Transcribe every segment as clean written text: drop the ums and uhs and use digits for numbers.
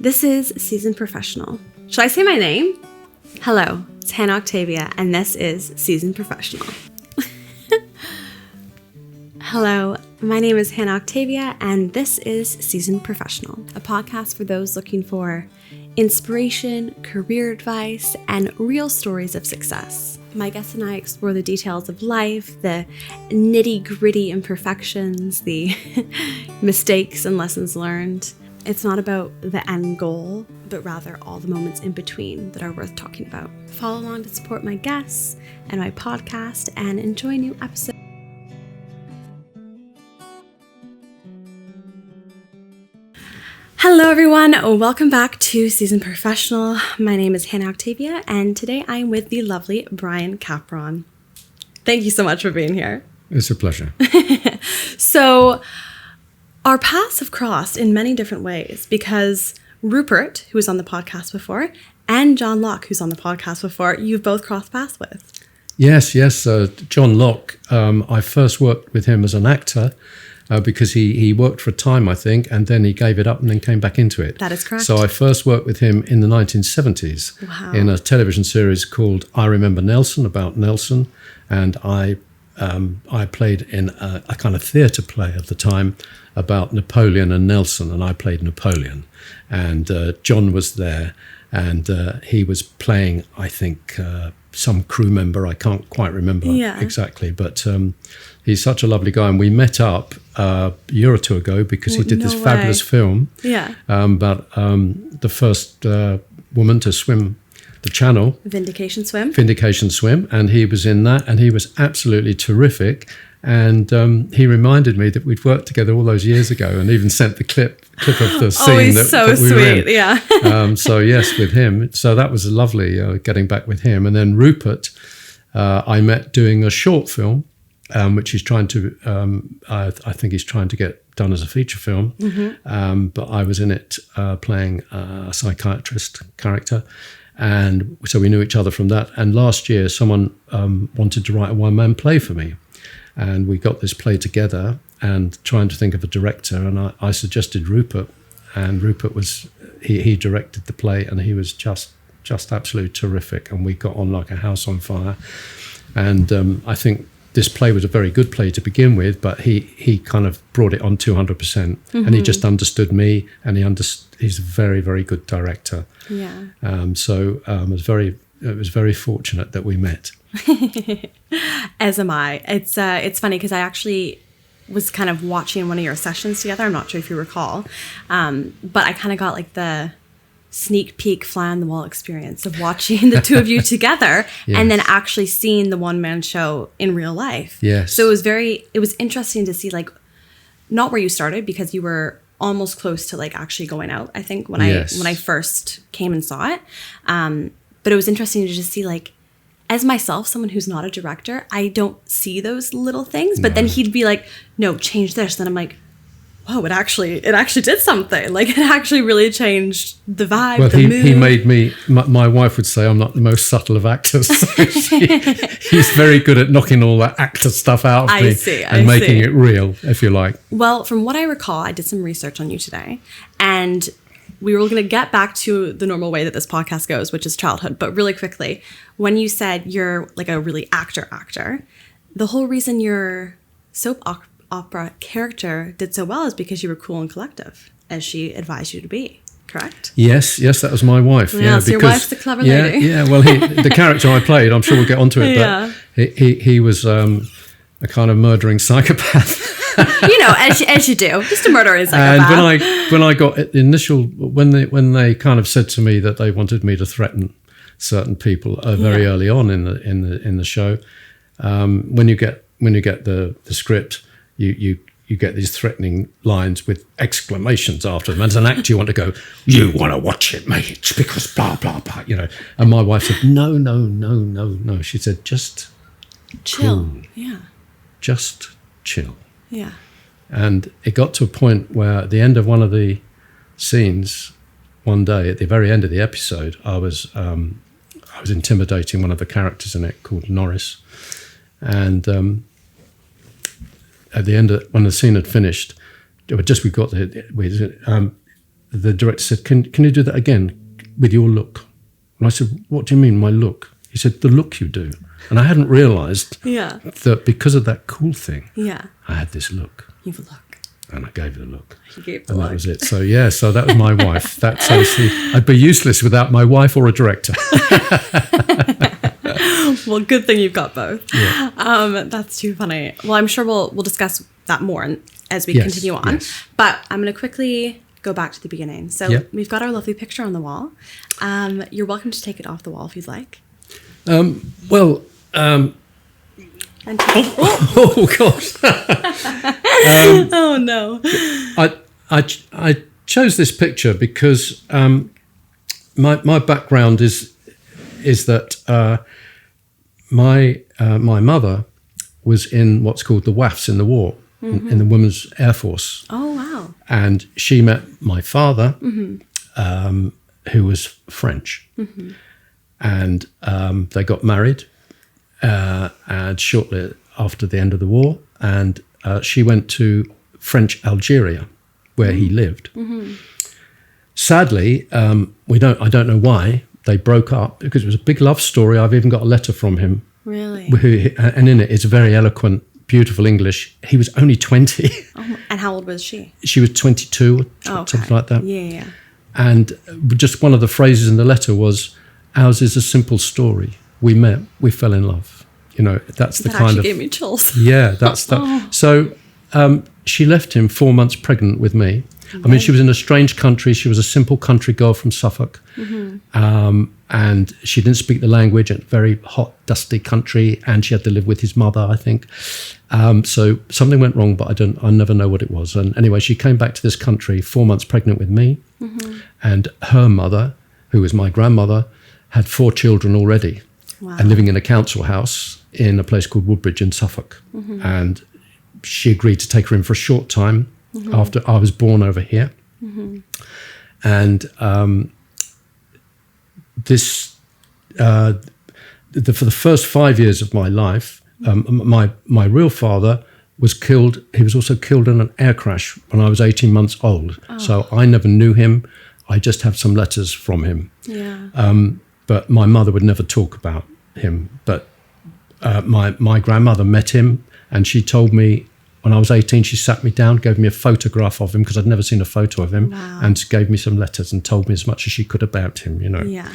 This is Seasoned Professional. Should I say my name? Hello, it's Hannah Octavia, and this is Seasoned Professional. Hello, my name is Hannah Octavia, and this is Seasoned Professional, a podcast for those looking for inspiration, career advice, and real stories of success. My guests and I explore the details of life, the nitty-gritty imperfections, the mistakes and lessons learned. It's not about the end goal, but rather all the moments in between that are worth talking about. Follow along to support my guests and my podcast and enjoy new episodes. Hello everyone, welcome back to Seasoned Professional. My name is Hannah Octavia, and today I'm with the lovely Brian Capron. Thank you so much for being here. It's a pleasure. So, our paths have crossed in many different ways because Rupert, who was on the podcast before, and John Locke, who's on the podcast before, you've both crossed paths with. Yes. John Locke, I first worked with him as an actor because he worked for a time, I think, and then he gave it up and then came back into it. That is correct. So I first worked with him in the 1970s in a television series called I Remember Nelson, about Nelson, and I played in a kind of theatre play at the time about Napoleon and Nelson, and I played Napoleon. And John was there, and he was playing, I think, some crew member. I can't quite remember exactly, but he's such a lovely guy. And we met up a year or two ago because he did this fabulous film about the first woman to swim the channel. Vindication Swim, and he was in that, and he was absolutely terrific. And he reminded me that we'd worked together all those years ago, and even sent the clip of the scene that we were in. Yeah. So yes, with him. So that was lovely getting back with him. And then Rupert, I met doing a short film, which he's trying to. I think he's trying to get done as a feature film. Mm-hmm. But I was in it playing a psychiatrist character. And so we knew each other from that. And last year, someone wanted to write a one-man play for me. And we got this play together and trying to think of a director. And I suggested Rupert. And Rupert he directed the play, and he was just absolutely terrific. And we got on like a house on fire. And I think this play was a very good play to begin with, but he kind of brought it on 200%. Mm-hmm. And he just understood me, and he's a very, very good director. Yeah. So it was very fortunate that we met. As am I. It's funny because I actually was kind of watching one of your sessions together. I'm not sure if you recall, but I kind of got like the sneak peek fly on the wall experience of watching the two of you together and then actually seeing the one-man show in real life. Yes. So it was interesting to see, like, not where you started, because you were almost close to like actually going out, I think, when I first came and saw it. But it was interesting to just see, like, as myself, someone who's not a director, I don't see those little things. But then he'd be like, no, change this. Then I'm like, whoa, it actually did something. Like, it actually really changed the vibe, the mood. He made me, my wife would say I'm not the most subtle of actors. So he's very good at knocking all that actor stuff out of me and making it real, if you like. Well, from what I recall, I did some research on you today, and we were going to get back to the normal way that this podcast goes, which is childhood. But really quickly, when you said you're like a really actor, the whole reason your soap opera character did so well is because you were cool and collective, as she advised you to be, correct? Yes, that was my wife. Yeah, so your wife's the clever lady. Yeah, well, the character I played, I'm sure we'll get onto it, but he was a kind of murdering psychopath. You know, as you do, just a murdering psychopath. And when I got the initial, when they kind of said to me that they wanted me to threaten certain people very early on in the show, when you get the script, you get these threatening lines with exclamations after them. And as an actor, you want to go, you want to watch it, mate, because blah blah blah, you know. And my wife said, no. She said, just chill. Cool. Yeah. Just chill. Yeah. And it got to a point where at the end of one of the scenes, one day at the very end of the episode, I was intimidating one of the characters in it called Norris, and at the end when the scene had finished, we got the director said, can you do that again with your look? And I said, what do you mean, my look? He said, the look you do. And I hadn't realised that because of that cool thing, I had this look. You have a look. And I gave it a look. You gave the and look. That was it. So, so that was my wife. That's obviously, I'd be useless without my wife or a director. Well, good thing you've got both. Yeah. That's too funny. Well, I'm sure we'll discuss that more as we continue on. Yes. But I'm going to quickly go back to the beginning. So we've got our lovely picture on the wall. You're welcome to take it off the wall if you'd like. Oh gosh! Oh no! I chose this picture because my background is that my mother was in what's called the WAFs in the war, in the Women's Air Force. Oh wow! And she met my father, who was French, and they got married. And shortly after the end of the war, and she went to French Algeria, where he lived. Sadly, I don't know why they broke up, because it was a big love story. I've even got a letter from him. Really? And in it, it's very eloquent, beautiful English. He was only 20. Oh, and how old was she? She was 22, something like that. Yeah. And just one of the phrases in the letter was, ours is a simple story. We met, we fell in love. That's the kind of... That gave me chills. Yeah, that's that. Oh. So she left him 4 months pregnant with me. Okay. I mean, she was in a strange country. She was a simple country girl from Suffolk. And she didn't speak the language, a very hot, dusty country, and she had to live with his mother, I think. So something went wrong, but I never know what it was. And anyway, she came back to this country 4 months pregnant with me. And her mother, who was my grandmother, had 4 children already. Wow. And living in a council house in a place called Woodbridge in Suffolk. And she agreed to take her in for a short time after I was born over here. And for the first 5 years of my life, my real father was killed. He was also killed in an air crash when I was 18 months old. Oh. So I never knew him. I just have some letters from him. Yeah. But my mother would never talk about him. But my grandmother met him, and she told me when I was 18, she sat me down, gave me a photograph of him because I'd never seen a photo of him, and gave me some letters and told me as much as she could about him, Yeah.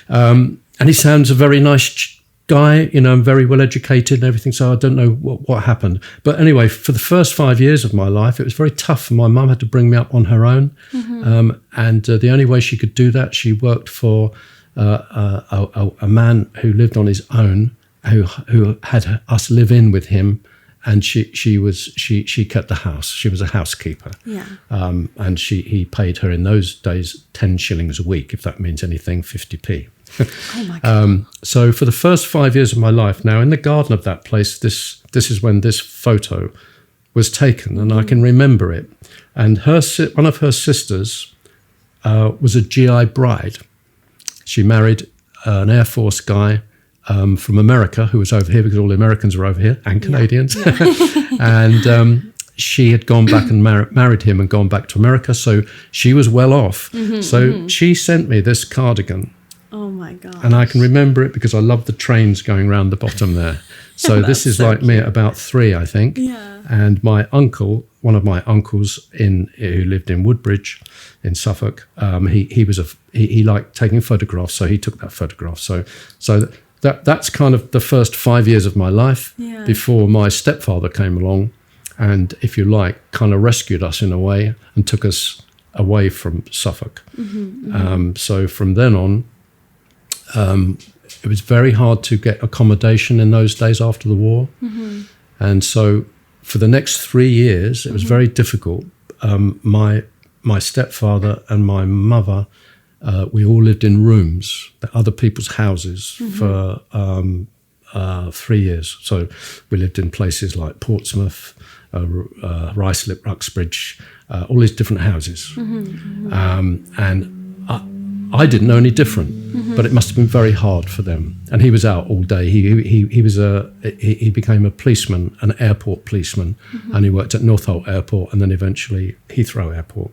And he sounds a very nice guy, very well educated and everything. So I don't know what happened. But anyway, for the first 5 years of my life, it was very tough. My mum had to bring me up on her own. And the only way she could do that, she worked for a man who lived on his own, who had us live in with him, and she kept the house. She was a housekeeper. Yeah. And he paid her in those days 10 shillings a week, if that means anything, 50p. Oh my God. So for the first 5 years of my life, now in the garden of that place, this is when this photo was taken, and I can remember it. And one of her sisters was a GI bride. She married an Air Force guy from America who was over here, because all the Americans are over here, and Canadians. Yeah. And she had gone back and married him and gone back to America. So she was well off. So she sent me this cardigan. Oh my God. And I can remember it because I love the trains going round the bottom there. So this is so like cute. Me at about 3, I think. Yeah. And my uncle, one of my uncles who lived in Woodbridge in Suffolk, he liked taking photographs, so he took that photograph. So that's kind of the first 5 years of my life before my stepfather came along, and, if you like, kind of rescued us in a way and took us away from Suffolk. So from then on, it was very hard to get accommodation in those days after the war. And so for the next 3 years, it was very difficult. My stepfather and my mother, we all lived in rooms, other people's houses, for 3 years. So we lived in places like Portsmouth, Ruislip, Uxbridge, all these different houses. And I didn't know any different, but it must have been very hard for them. And he was out all day. He became a policeman, an airport policeman, and he worked at Northolt Airport and then eventually Heathrow Airport.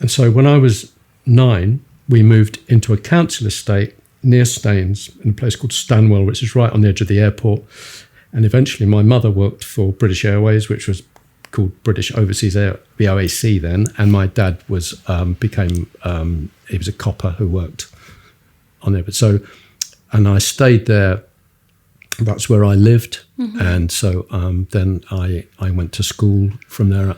And so when I was 9, we moved into a council estate near Staines in a place called Stanwell, which is right on the edge of the airport. And eventually my mother worked for British Airways, which was called British Overseas Air, BOAC then. And my dad was he was a copper who worked on there. So, and I stayed there. That's where I lived. And so then I went to school from there.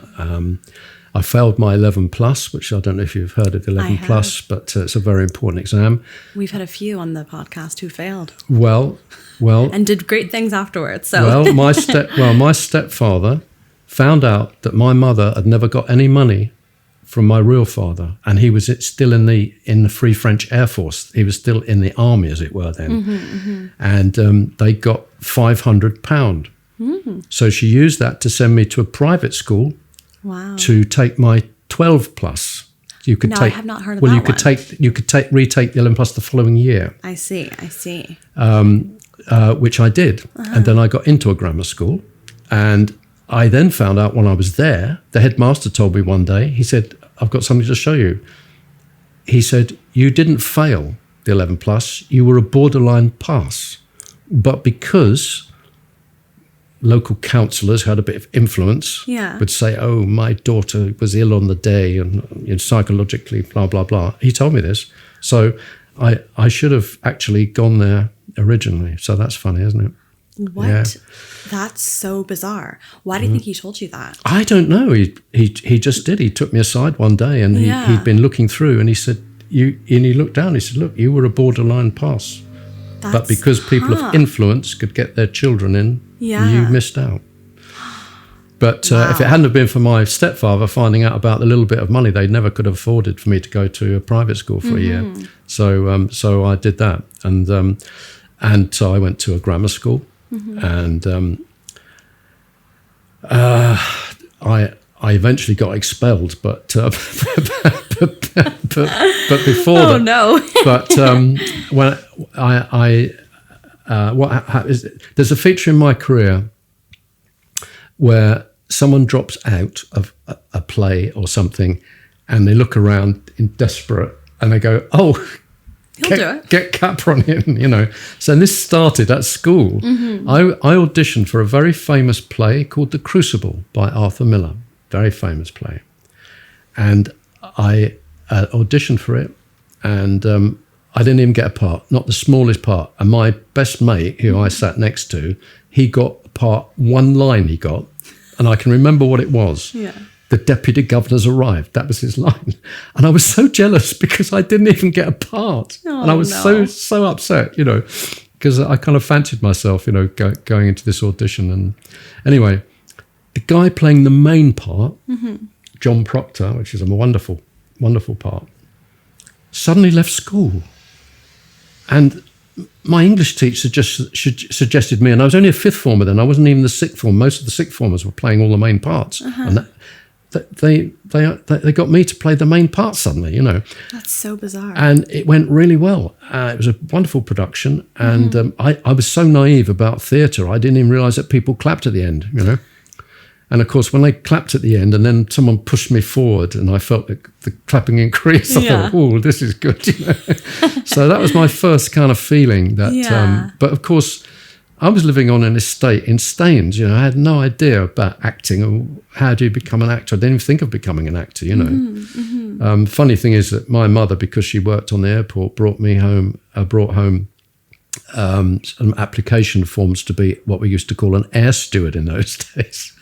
I failed my 11 plus, which I don't know if you've heard of 11 plus, but it's a very important exam. We've had a few on the podcast who failed. Well, and did great things afterwards. So well, my stepfather found out that my mother had never got any money from my real father, and he was still in the Free French Air Force. He was still in the army, as it were, then, and they got £500. So she used that to send me to a private school. Wow. To take my 12 plus. You could I have not heard of that. Well, you could retake the 11 plus the following year. I see. Which I did. And then I got into a grammar school. And I then found out when I was there, the headmaster told me one day, he said, I've got something to show you. He said, you didn't fail the 11 plus, you were a borderline pass. But because local councillors had a bit of influence, would say, oh, my daughter was ill on the day and psychologically, blah, blah, blah. He told me this. So I should have actually gone there originally. So that's funny, isn't it? What? Yeah. That's so bizarre. Why do you think he told you that? I don't know. He just did. He took me aside one day and he'd been looking through and he said, and he looked down and he said, look, you were a borderline pass. But because people of influence could get their children in, you missed out. But if it hadn't have been for my stepfather finding out about the little bit of money they never could have afforded for me to go to a private school for a year, so I did that, and so I went to a grammar school, and I eventually got expelled, but before that, no! But when there's a feature in my career where someone drops out of a play or something, and they look around in desperate, and they go, "Oh, get Capron in," So this started at school. I auditioned for a very famous play called The Crucible by Arthur Miller, very famous play, and I auditioned for it, and I didn't even get a part, not the smallest part. And my best mate, who I sat next to, he got a part, one line he got, and I can remember what it was. Yeah. The deputy governor's arrived. That was his line. And I was so jealous because I didn't even get a part. Oh, and I was so upset, because I kind of fancied myself, going into this audition. And anyway, the guy playing the main part, John Proctor, which is a wonderful, wonderful part, suddenly left school. And my English teacher just suggested me, and I was only a fifth former then, I wasn't even the sixth form. Most of the sixth formers were playing all the main parts. And they got me to play the main part suddenly, That's so bizarre. And it went really well. It was a wonderful production. And I was so naive about theatre, I didn't even realise that people clapped at the end, And of course, when they clapped at the end and then someone pushed me forward and I felt the clapping increase, I thought, oh, this is good. So that was my first kind of feeling that, but of course, I was living on an estate in Staines, I had no idea about acting or how do you become an actor. I didn't even think of becoming an actor, Funny thing is that my mother, because she worked on the airport, brought home some application forms to be what we used to call an air steward in those days.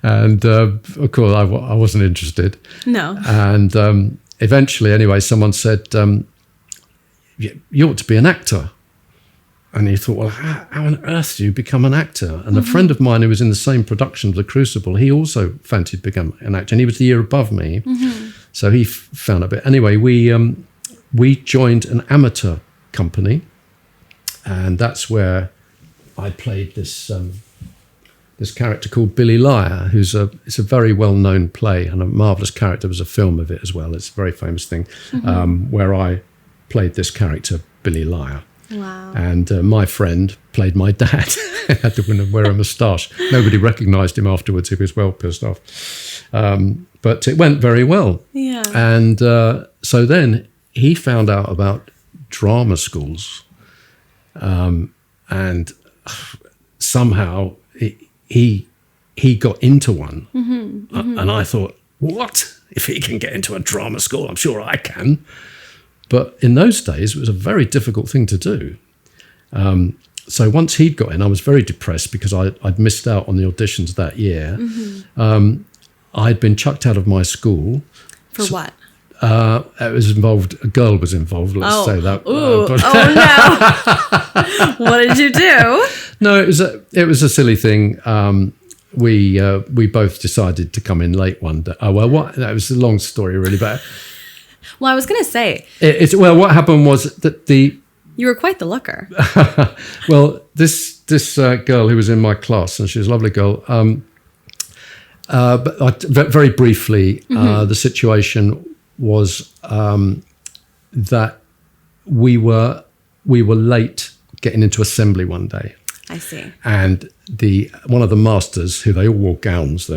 And of course, I wasn't interested. No. And eventually, anyway, someone said, you ought to be an actor. And he thought, well, how on earth do you become an actor? And a friend of mine who was in the same production of The Crucible, he also fancied becoming an actor. And he was the year above me. So he found a bit. Anyway, we joined an amateur company. And that's where I played this character called Billy Liar, it's a very well-known play and a marvellous character. There was a film of it as well. It's a very famous thing, where I played this character, Billy Liar. Wow. And my friend played my dad. Had to wear a moustache. Nobody recognised him afterwards. He was well pissed off. But it went very well. Yeah. And so then he found out about drama schools. And somehow he got into one. And I thought, what? If he can get into a drama school, I'm sure I can. But in those days, it was a very difficult thing to do. So once he'd got in, I was very depressed because I'd missed out on the auditions that year. I'd been chucked out of my school. For what? It was involved. A girl was involved. Let's say that. Ooh. No! What did you do? No, it was a silly thing. We both decided to come in late one day. That was a long story, really. But well, I was going to say. What happened was that you were quite the looker. Well, this girl who was in my class, and she was a lovely girl. But very briefly, the situation was that we were late getting into assembly one day. I see. And one of the masters, who they all wore gowns,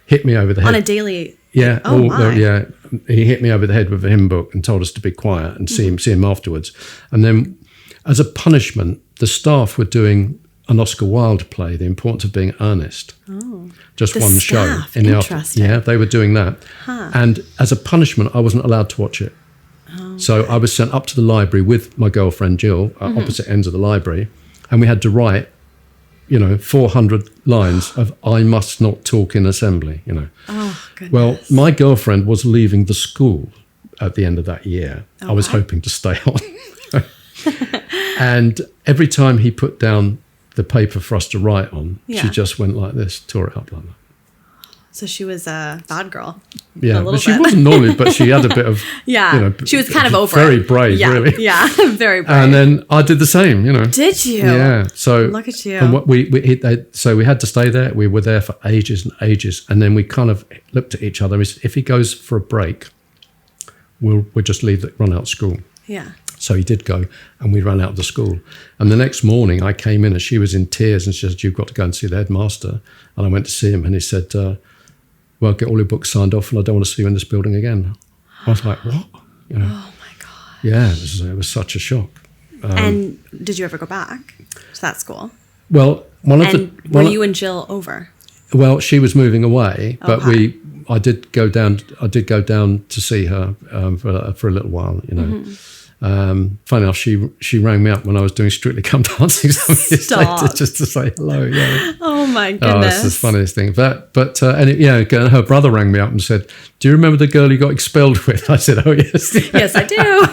hit me over the head on a daily. Yeah. Oh my. Yeah. He hit me over the head with a hymn book and told us to be quiet and see him afterwards. And then, as a punishment, the staff were doing an Oscar Wilde play, The Importance of Being Earnest. Oh. Just the one staff. show in the Interesting. Yeah, they were doing that. Huh. And as a punishment, I wasn't allowed to watch it. Oh, so I was sent up to the library with my girlfriend Jill at opposite ends of the library, and we had to write 400 lines of "I must not talk in assembly." Oh, goodness. Well, my girlfriend was leaving the school at the end of that year. I was hoping to stay on. And every time he put down the paper for us to write on, she just went like this, tore it up like that. So she was a bad girl. Yeah, but she wasn't normally, but she had a bit of, she was kind of over very it. brave, really. Yeah, very brave. And then I did the same, Did you? Yeah. So look at you. And what so we had to stay there. We were there for ages and ages, and then we kind of looked at each other. We said, if he goes for a break, we'll just run out of school. Yeah. So he did go, and we ran out of the school. And the next morning, I came in, and she was in tears, and she said, "You've got to go and see the headmaster." And I went to see him, and he said, "Well, get all your books signed off, and I don't want to see you in this building again." I was like, "What?" Oh my God. Yeah, it was such a shock. And did you ever go back to that school? Well, were you and Jill over? Well, she was moving away, but I did go down to see her for a little while. Funny enough, she rang me up when I was doing Strictly Come Dancing Stop. just to say hello. Yeah. Oh my goodness! It's the funniest thing. And her brother rang me up and said, "Do you remember the girl you got expelled with?" I said, "Oh yes, yes, I do."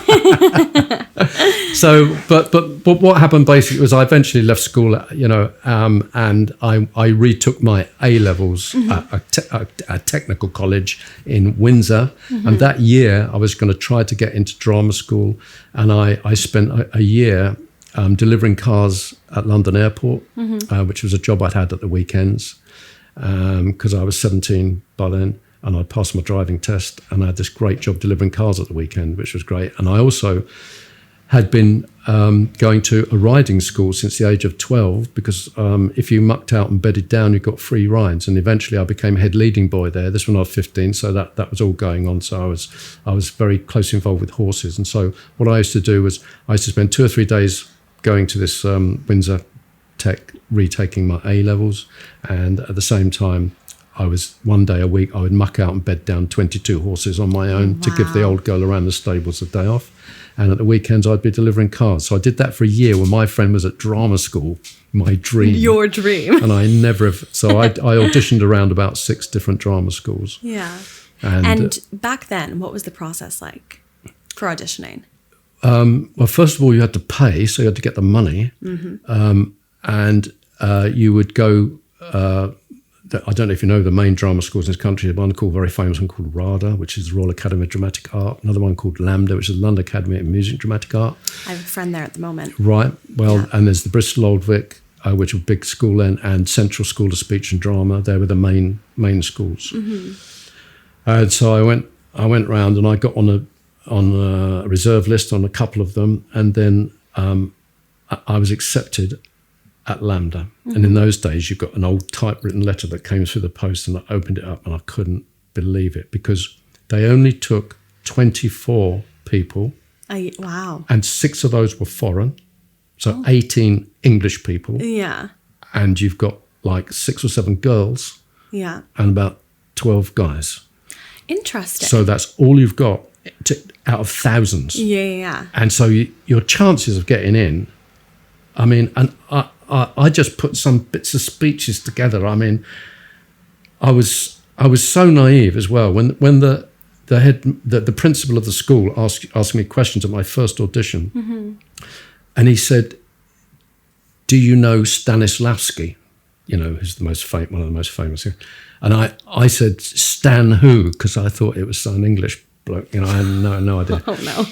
So, but what happened basically was I eventually left school, and I retook my A levels at a technical college in Windsor, and that year I was going to try to get into drama school. And I spent a year delivering cars at London Airport, which was a job I'd had at the weekends because I was 17 by then, and I'd passed my driving test, and I had this great job delivering cars at the weekend, which was great. And I also had been going to a riding school since the age of 12 because if you mucked out and bedded down, you got free rides. And eventually I became head leading boy there. This when I was 15, so that was all going on. So I was very closely involved with horses. And so what I used to do was I used to spend 2 or 3 days going to this Windsor Tech, retaking my A levels. And at the same time, I was one day a week, I would muck out and bed down 22 horses on my own to give the old girl around the stables a day off. And at the weekends, I'd be delivering cars. So I did that for a year when my friend was at drama school, my dream. Your dream. And I never have. So I auditioned around about 6 different drama schools. Yeah. And back then, what was the process like for auditioning? Well, first of all, you had to pay. So you had to get the money. And you would go... I don't know if you know the main drama schools in this country. One called very famous one called RADA, which is the Royal Academy of Dramatic Art. Another one called LAMDA, which is the London Academy of Music and Dramatic Art. I have a friend there at the moment. Right. Well, and there's the Bristol Old Vic, which was a big school then, and Central School of Speech and Drama. They were the main schools. And so I went round and I got on a reserve list on a couple of them, and then I was accepted at Lambda. And in those days, you got an old typewritten letter that came through the post, and I opened it up and I couldn't believe it, because they only took 24 people. Wow. And 6 of those were foreign. So 18 English people. Yeah. And you've got like 6 or 7 girls. Yeah. And about 12 guys. Interesting. So that's all you've got out of thousands. Yeah. And so your chances of getting in, I mean, and I just put some bits of speeches together. I mean, I was so naive as well. When the principal of the school asked me questions at my first audition, and he said, "Do you know Stanislavski? You know, who's one of the most famous." And I said, "Stan who?" Because I thought it was some English bloke. You know, I had no idea. Oh no!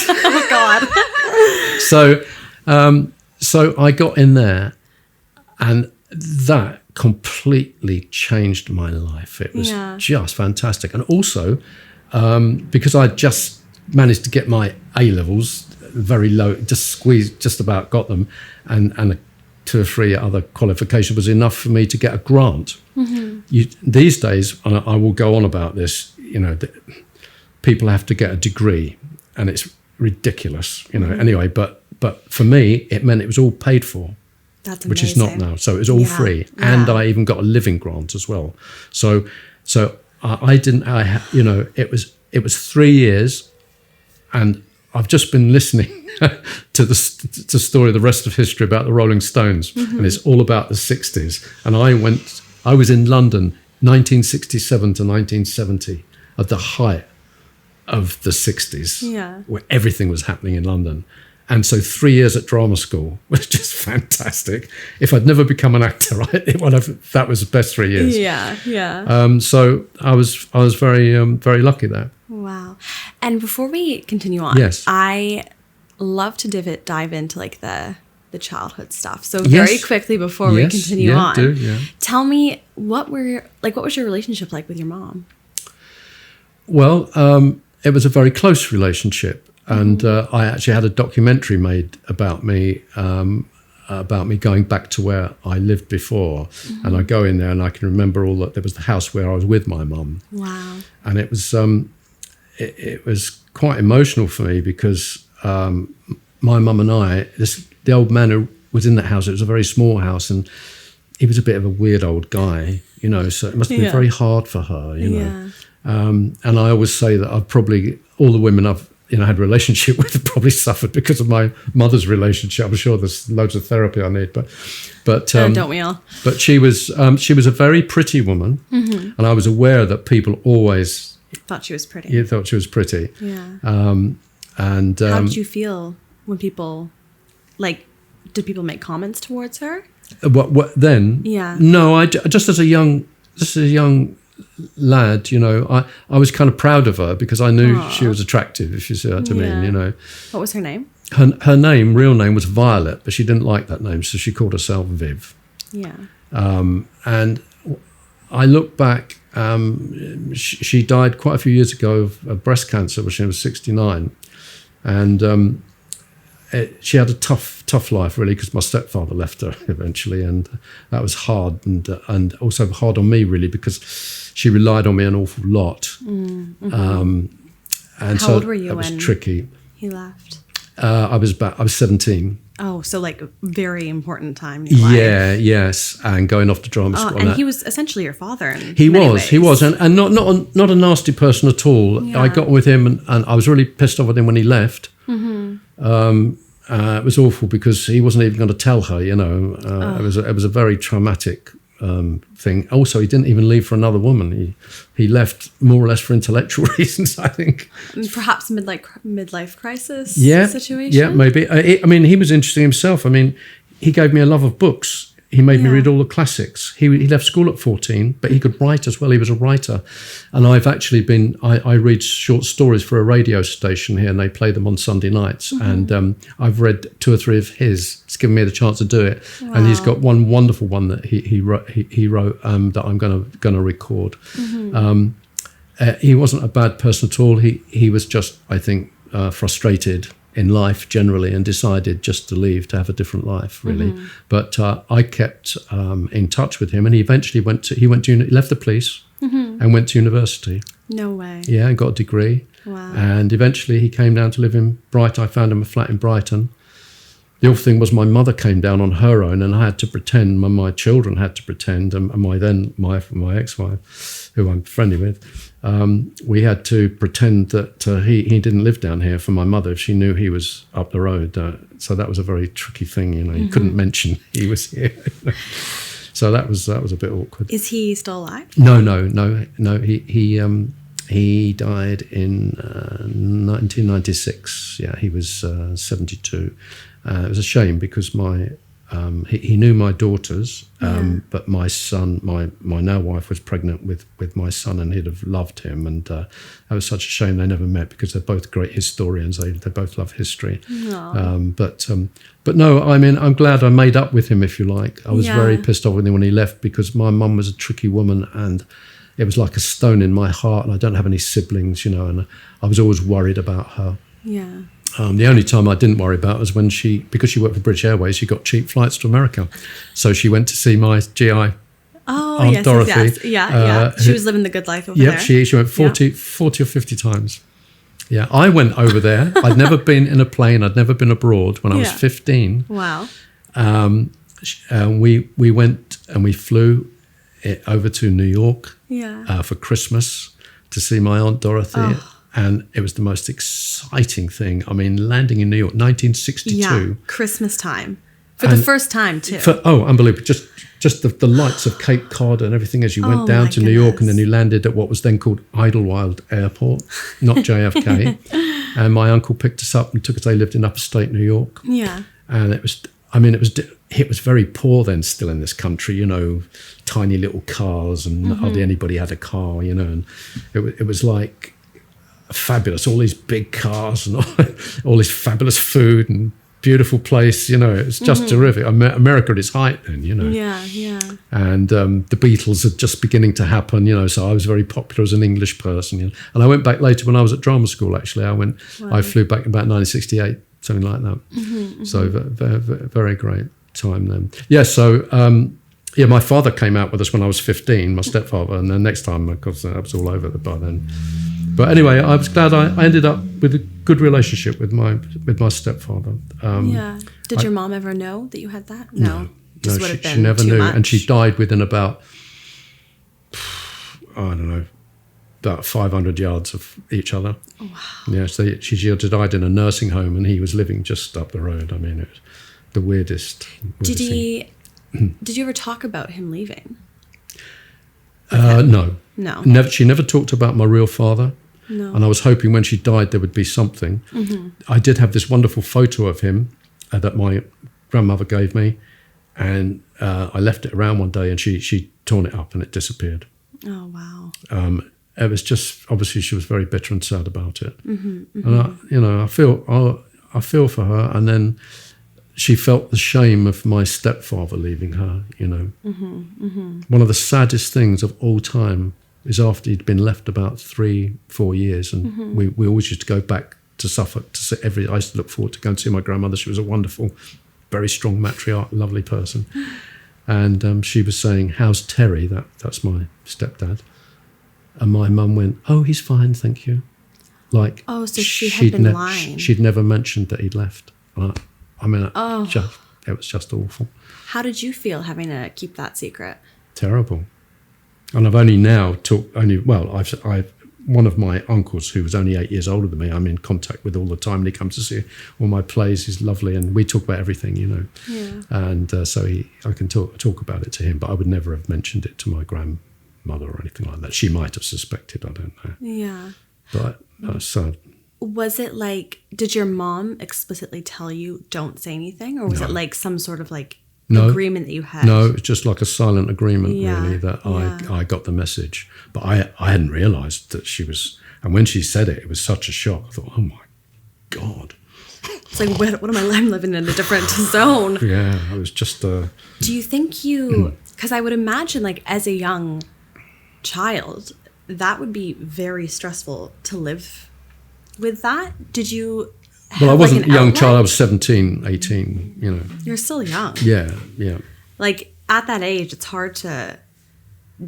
Oh God! So I got in there, and that completely changed my life. It was just fantastic. And also, because I just managed to get my A-levels very low, just squeezed, just about got them, and 2 or 3 other qualifications was enough for me to get a grant. These days, and I will go on about this, you know, people have to get a degree, and it's ridiculous, you know. Anyway, but for me, it meant it was all paid for. That's amazing. Which is not now. So it was all free, and I even got a living grant as well. So I didn't. You know, it was 3 years, and I've just been listening to the story, the rest of history about the Rolling Stones, and it's all about the 60s. And I was in London, 1967 to 1970, at the height of the 60s, where everything was happening in London. And so 3 years at drama school was just fantastic. If I'd never become an actor, that was the best 3 years. Yeah. So I was very lucky there. Wow. And before we continue on, I love to dive into like the childhood stuff. So very quickly before we continue on, tell me what was your relationship like with your mom? Well, it was a very close relationship. And I actually had a documentary made about me going back to where I lived before. And I go in there and I can remember all that. There was the house where I was with my mum. Wow. And it was it was quite emotional for me, because my mum and the old man who was in that house, it was a very small house, and he was a bit of a weird old guy, you know, so it must have been very hard for her, you know. And I always say that all the women I've had a relationship with have probably suffered because of my mother's relationship. I'm sure there's loads of therapy I need, but don't we all? But she was a very pretty woman, and I was aware that people always thought she was pretty. You thought she was pretty. Yeah. And how did you feel when people did people make comments towards her? What then? Yeah. No, I just as a young lad, you know, I was kind of proud of her, because I knew she was attractive, if you see what I mean, you know. What was her name? Her real name was Violet, but she didn't like that name, so she called herself Viv. Yeah. And I look back, she died quite a few years ago of breast cancer when she was 69. And she had a tough life, really, because my stepfather left her eventually, and that was hard, and also hard on me, really, because she relied on me an awful lot. And how old were you when it was when tricky? He left. I was 17. Oh, so like very important time in your life. Yes, and going off to drama school. And he was essentially your father. He was, and not a nasty person at all. Yeah. I got with him, and I was really pissed off with him when he left. It was awful, because he wasn't even going to tell her. You know, it was a very traumatic thing. Also, he didn't even leave for another woman. He left more or less for intellectual reasons, I think. Perhaps midlife crisis situation? Yeah, maybe. I mean, he was interesting himself. I mean, he gave me a love of books. He made me read all the classics. He left school at 14, but he could write as well. He was a writer. And I've actually I read short stories for a radio station here, and they play them on Sunday nights. And I've read 2 or 3 of his. It's given me the chance to do it. Wow. And he's got one wonderful one that he wrote that I'm going to record. He wasn't a bad person at all. He was just, I think, frustrated in life generally and decided just to leave to have a different life, really. But I kept in touch with him, and he eventually left the police and went to university. No way. Yeah, and got a degree. Wow. And eventually he came down to live in Brighton. I found him a flat in Brighton. The other thing was my mother came down on her own, and I had to pretend, my children had to pretend, and my ex-wife, who I'm friendly with, we had to pretend that he didn't live down here for my mother if she knew he was up the road. So that was a very tricky thing, you couldn't mention he was here. So that was a bit awkward. Is he still alive? No. He died in 1996. Yeah, he was 72. It was a shame because he knew my daughters, but my son, my now wife, was pregnant with my son, and he'd have loved him. And that was such a shame they never met because they're both great historians. They both love history. But no, I mean, I'm glad I made up with him, if you like. I was very pissed off with him when he left because my mum was a tricky woman, and it was like a stone in my heart. And I don't have any siblings, and I was always worried about her. Yeah. The only time I didn't worry about was when because she worked for British Airways, she got cheap flights to America. So she went to see my GI Aunt Dorothy. Yes. Yeah. She was living the good life over there. She went 40 or 50 times. Yeah, I went over there. I'd never been in a plane. I'd never been abroad when I was 15. Wow. We went and we flew over to New York for Christmas to see my Aunt Dorothy. Oh. And it was the most exciting thing. I mean, landing in New York, 1962. Yeah, Christmas time. For the first time, too. Unbelievable. Just the lights of Cape Cod and everything as you went down to New York, and then you landed at what was then called Idlewild Airport, not JFK. And my uncle picked us up and took us. They lived in upstate New York. Yeah. And it was very poor then still in this country, tiny little cars, and hardly anybody had a car, and it was like fabulous, all these big cars and all this fabulous food and beautiful place, it's just terrific. America at its height then, Yeah. And the Beatles are just beginning to happen, so I was very popular as an English person. And I went back later when I was at drama school, actually. I flew back in about 1968, something like that. So very great time then. Yeah, so my father came out with us when I was 15, my stepfather, and then next time, of course, I was all over by then. But anyway, I was glad I ended up with a good relationship with my stepfather. Did your mom ever know that you had that? No, she never knew, and she died within about 500 yards of each other. Oh, wow. Yeah, so she died in a nursing home, and he was living just up the road. I mean, it was the weirdest thing. Did you ever talk about him leaving? No. No. She never talked about my real father. No. And I was hoping when she died there would be something. I did have this wonderful photo of him that my grandmother gave me, and I left it around one day, and she torn it up and it disappeared. Oh, wow. It was just, obviously she was very bitter and sad about it. And I feel for her. And then she felt the shame of my stepfather leaving her, One of the saddest things of all time is after he'd been left about 3-4 years, and we always used to go back to Suffolk to see I used to look forward to going to see my grandmother. She was a wonderful, very strong matriarch, lovely person. And she was saying, "How's Terry?" That's my stepdad. And my mum went, "Oh, he's fine, thank you." Like, so she had been lying. She'd never mentioned that he'd left. I mean, it was just awful. How did you feel having to keep that secret? Terrible. And I've only now I've one of my uncles, who was only 8 years older than me, I'm in contact with all the time, and he comes to see all my plays. He's lovely, and we talk about everything, Yeah. And so I can talk about it to him, but I would never have mentioned it to my grandmother or anything like that. She might have suspected, I don't know. Yeah. But sad. Was it like, did your mom explicitly tell you don't say anything, or was it like some sort of agreement that you had? No, it's just like a silent agreement, really, that I got the message. But I hadn't realised that she was, and when she said it, it was such a shock. I thought, oh my God. It's like, what am I? I'm living in a different zone. Yeah, I was just... Do you think you, because I would imagine as a young child, that would be very stressful to live with that. Did you Well, I wasn't like a young outlet? child. I was 17, 18, you know. You're still young. Yeah. Like at that age, it's hard to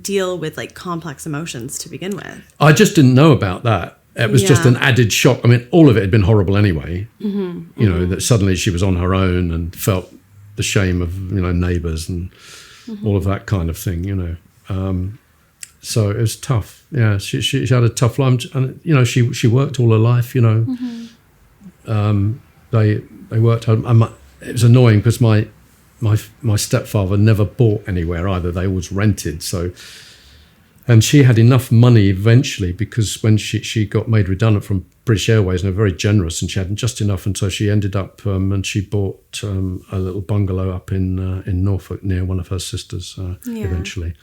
deal with like complex emotions to begin with. I just didn't know about that. It was just an added shock. I mean, all of it had been horrible anyway. You know, that suddenly she was on her own and felt the shame of, you know, neighbours and all of that kind of thing, you know. So it was tough. Yeah, she had a tough life. And, you know, she worked all her life, you know. They worked hard. It was annoying because my stepfather never bought anywhere either. They always rented. So, and she had enough money eventually because when she got made redundant from British Airways, and they're very generous, and she had just enough, and so she ended up and she bought a little bungalow up in Norfolk near one of her sisters eventually.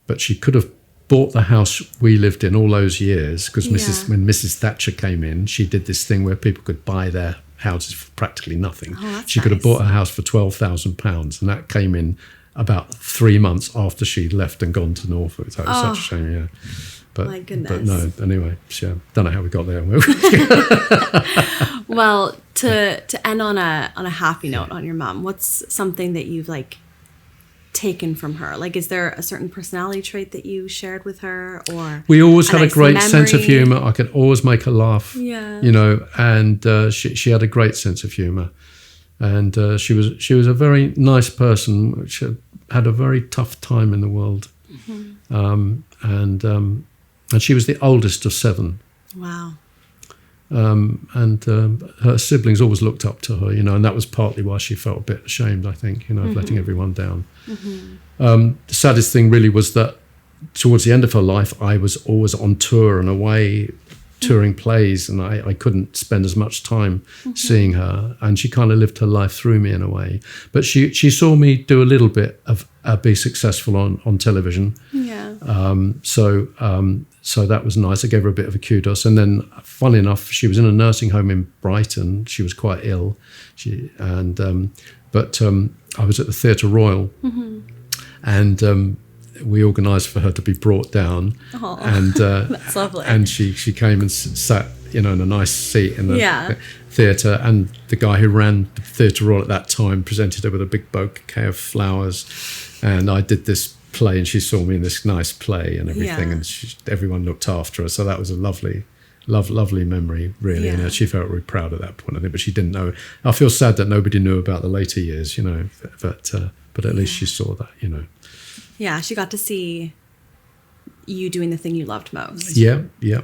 But she could have bought the house we lived in all those years because when Mrs. Thatcher came in, she did this thing where people could buy their houses for practically nothing. She could have bought a house for £12,000, and that came in about 3 months after she'd left and gone to Norfolk. That was such a shame, yeah. But, my goodness. But no, anyway, don't know how we got there. Well, to end on a happy note on your mom, what's something that you've like taken from her? Like, is there a certain personality trait that you shared with her, or we always had nice a great memory? sense of humor. I could always make her laugh. Yeah. You know, and she had a great sense of humor, and she was a very nice person, which had a very tough time in the world, and she was the oldest of 7. Wow. And her siblings always looked up to her, you know, and that was partly why she felt a bit ashamed, I think, you know, of letting everyone down. The saddest thing really was that towards the end of her life, I was always on tour and away touring plays, and I couldn't spend as much time seeing her, and she kind of lived her life through me in a way. But she saw me do a little bit of be successful on television. Yeah. So that was nice. I gave her a bit of a kudos. And then, funnily enough, she was in a nursing home in Brighton. She was quite ill. But I was at the Theatre Royal, and we organised for her to be brought down. And that's lovely. And she came and sat, you know, in a nice seat in the theatre. And the guy who ran the Theatre Royal at that time presented her with a big bouquet of flowers. And I did this play, and she saw me in this nice play and everything, and everyone looked after her. So that was a lovely memory, really. And she felt really proud at that point, I think. But she didn't know. I feel sad that nobody knew about the later years, you know. But at least she saw that, you know. Yeah, she got to see you doing the thing you loved most. Yeah.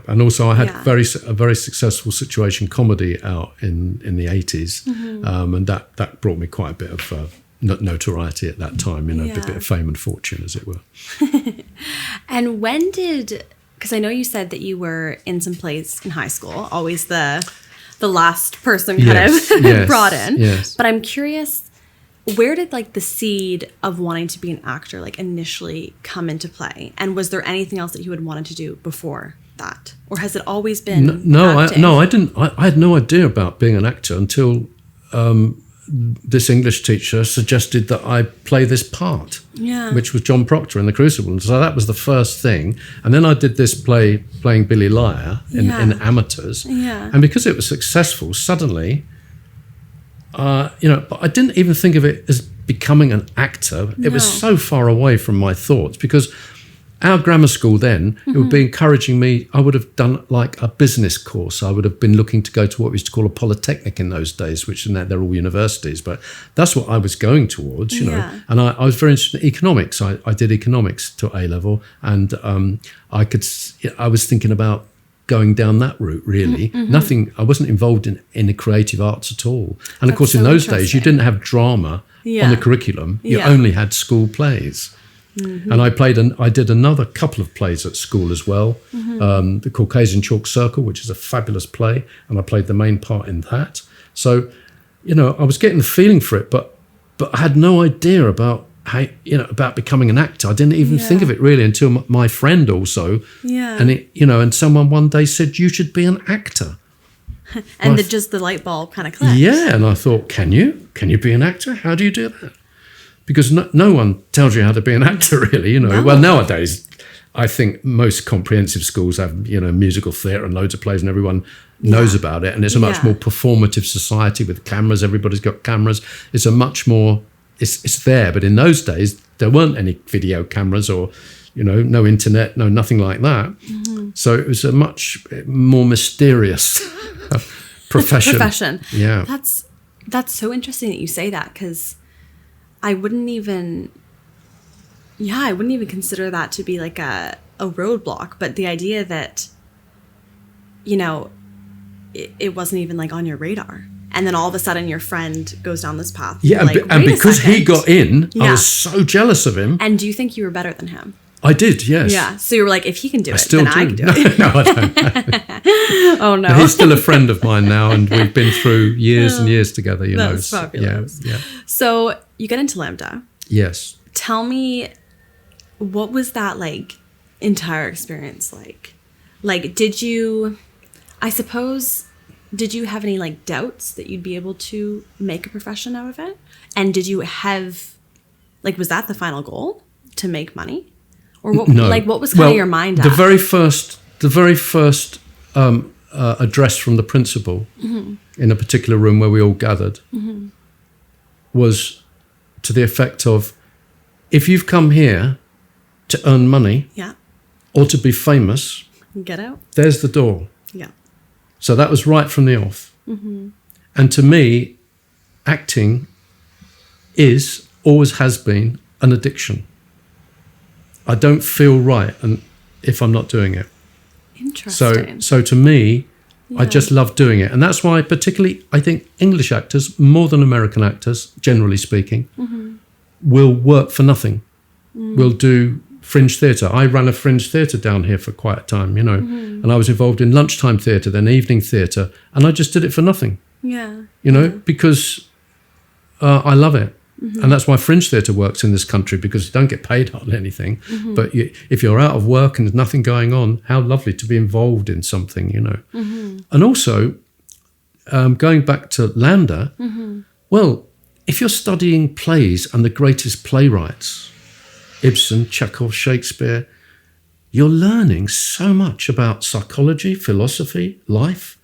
And also I had a very successful situation comedy out in the 80s, and that brought me quite a bit of notoriety at that time, you know, a bit of fame and fortune, as it were. And when because I know you said that you were in some plays in high school, always the last person kind of brought in. Yes. But I'm curious, where did like the seed of wanting to be an actor like initially come into play? And was there anything else that you had wanted to do before that? Or has it always been acting? I didn't. I had no idea about being an actor until this English teacher suggested that I play this part, which was John Proctor in The Crucible. And so that was the first thing. And then I did this play playing Billy Liar in Amateurs. Yeah. And because it was successful, suddenly, but I didn't even think of it as becoming an actor. It was so far away from my thoughts, because our grammar school then, it would be encouraging me. I would have done like a business course. I would have been looking to go to what we used to call a polytechnic in those days, which they're all universities, but that's what I was going towards, you know. And I was very interested in economics. I did economics to A level, and I was thinking about going down that route, really. I wasn't involved in the creative arts at all. And of course, in those days, you didn't have drama on the curriculum. You only had school plays. And I did another couple of plays at school as well. The Caucasian Chalk Circle, which is a fabulous play, and I played the main part in that. So, you know, I was getting the feeling for it, but I had no idea about about becoming an actor. I didn't even think of it really until my friend also. Yeah. And and someone one day said, "You should be an actor." And just the light bulb kind of clicked. Yeah, and I thought, can you be an actor? How do you do that? Because no one tells you how to be an actor, really, you know. No. Well, nowadays, I think most comprehensive schools have, musical theatre and loads of plays and everyone knows about it. And it's a much more performative society with cameras. Everybody's got cameras. It's a much more, it's there. But in those days, there weren't any video cameras or, no internet, nothing like that. Mm-hmm. So it was a much more mysterious profession. Yeah. That's so interesting that you say that, because I wouldn't even consider that to be like a roadblock. But the idea that, it wasn't even like on your radar. And then all of a sudden your friend goes down this path. Yeah, and because he got in, I was so jealous of him. And do you think you were better than him? I did, yes. Yeah, so you were like, if he can do it, then I can do it. No, I don't. Oh, no. He's still a friend of mine now, and we've been through years and years together, That's fabulous. Yeah. So you get into Lambda. Yes. Tell me, what was that like entire experience like? Like, did you have any like doubts that you'd be able to make a profession out of it? And did you have, like, was that the final goal, to make money? Or what, no. Like, what was kind of your mind at? The very first address from the principal in a particular room where we all gathered was to the effect of, if you've come here to earn money or to be famous, get out. There's the door. Yeah. So that was right from the off. Mm-hmm. And to me, acting always has been an addiction. I don't feel right if I'm not doing it. Interesting. So to me, I just love doing it. And that's why particularly I think English actors, more than American actors, generally speaking, will work for nothing. Will do fringe theatre. I ran a fringe theatre down here for quite a time, and I was involved in lunchtime theatre, then evening theatre, and I just did it for nothing. Yeah. Because I love it. And that's why fringe theatre works in this country, because you don't get paid hardly anything. But if you're out of work and there's nothing going on, how lovely to be involved in something, And also, going back to Lambda, well, if you're studying plays and the greatest playwrights, Ibsen, Chekhov, Shakespeare, you're learning so much about psychology, philosophy, life.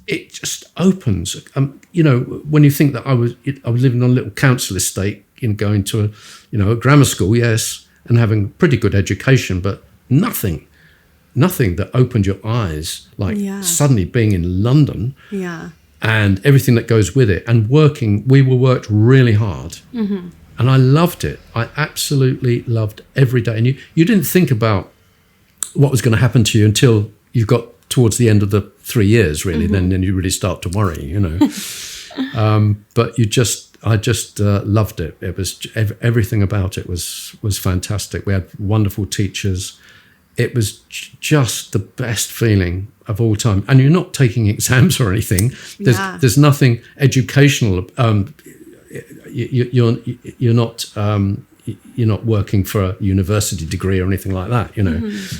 It just opens. When you think that I was living on a little council estate, going to a grammar school, yes, and having pretty good education, but nothing that opened your eyes, like suddenly being in London, and everything that goes with it, and working. We were worked really hard, and I loved it. I absolutely loved every day. And you didn't think about what was going to happen to you until you got towards the end of the 3 years, really. Then you really start to worry, But I just loved it. It was everything about it was fantastic. We had wonderful teachers. It was just the best feeling of all time. And you're not taking exams or anything. There's nothing educational. You're not working for a university degree or anything like that,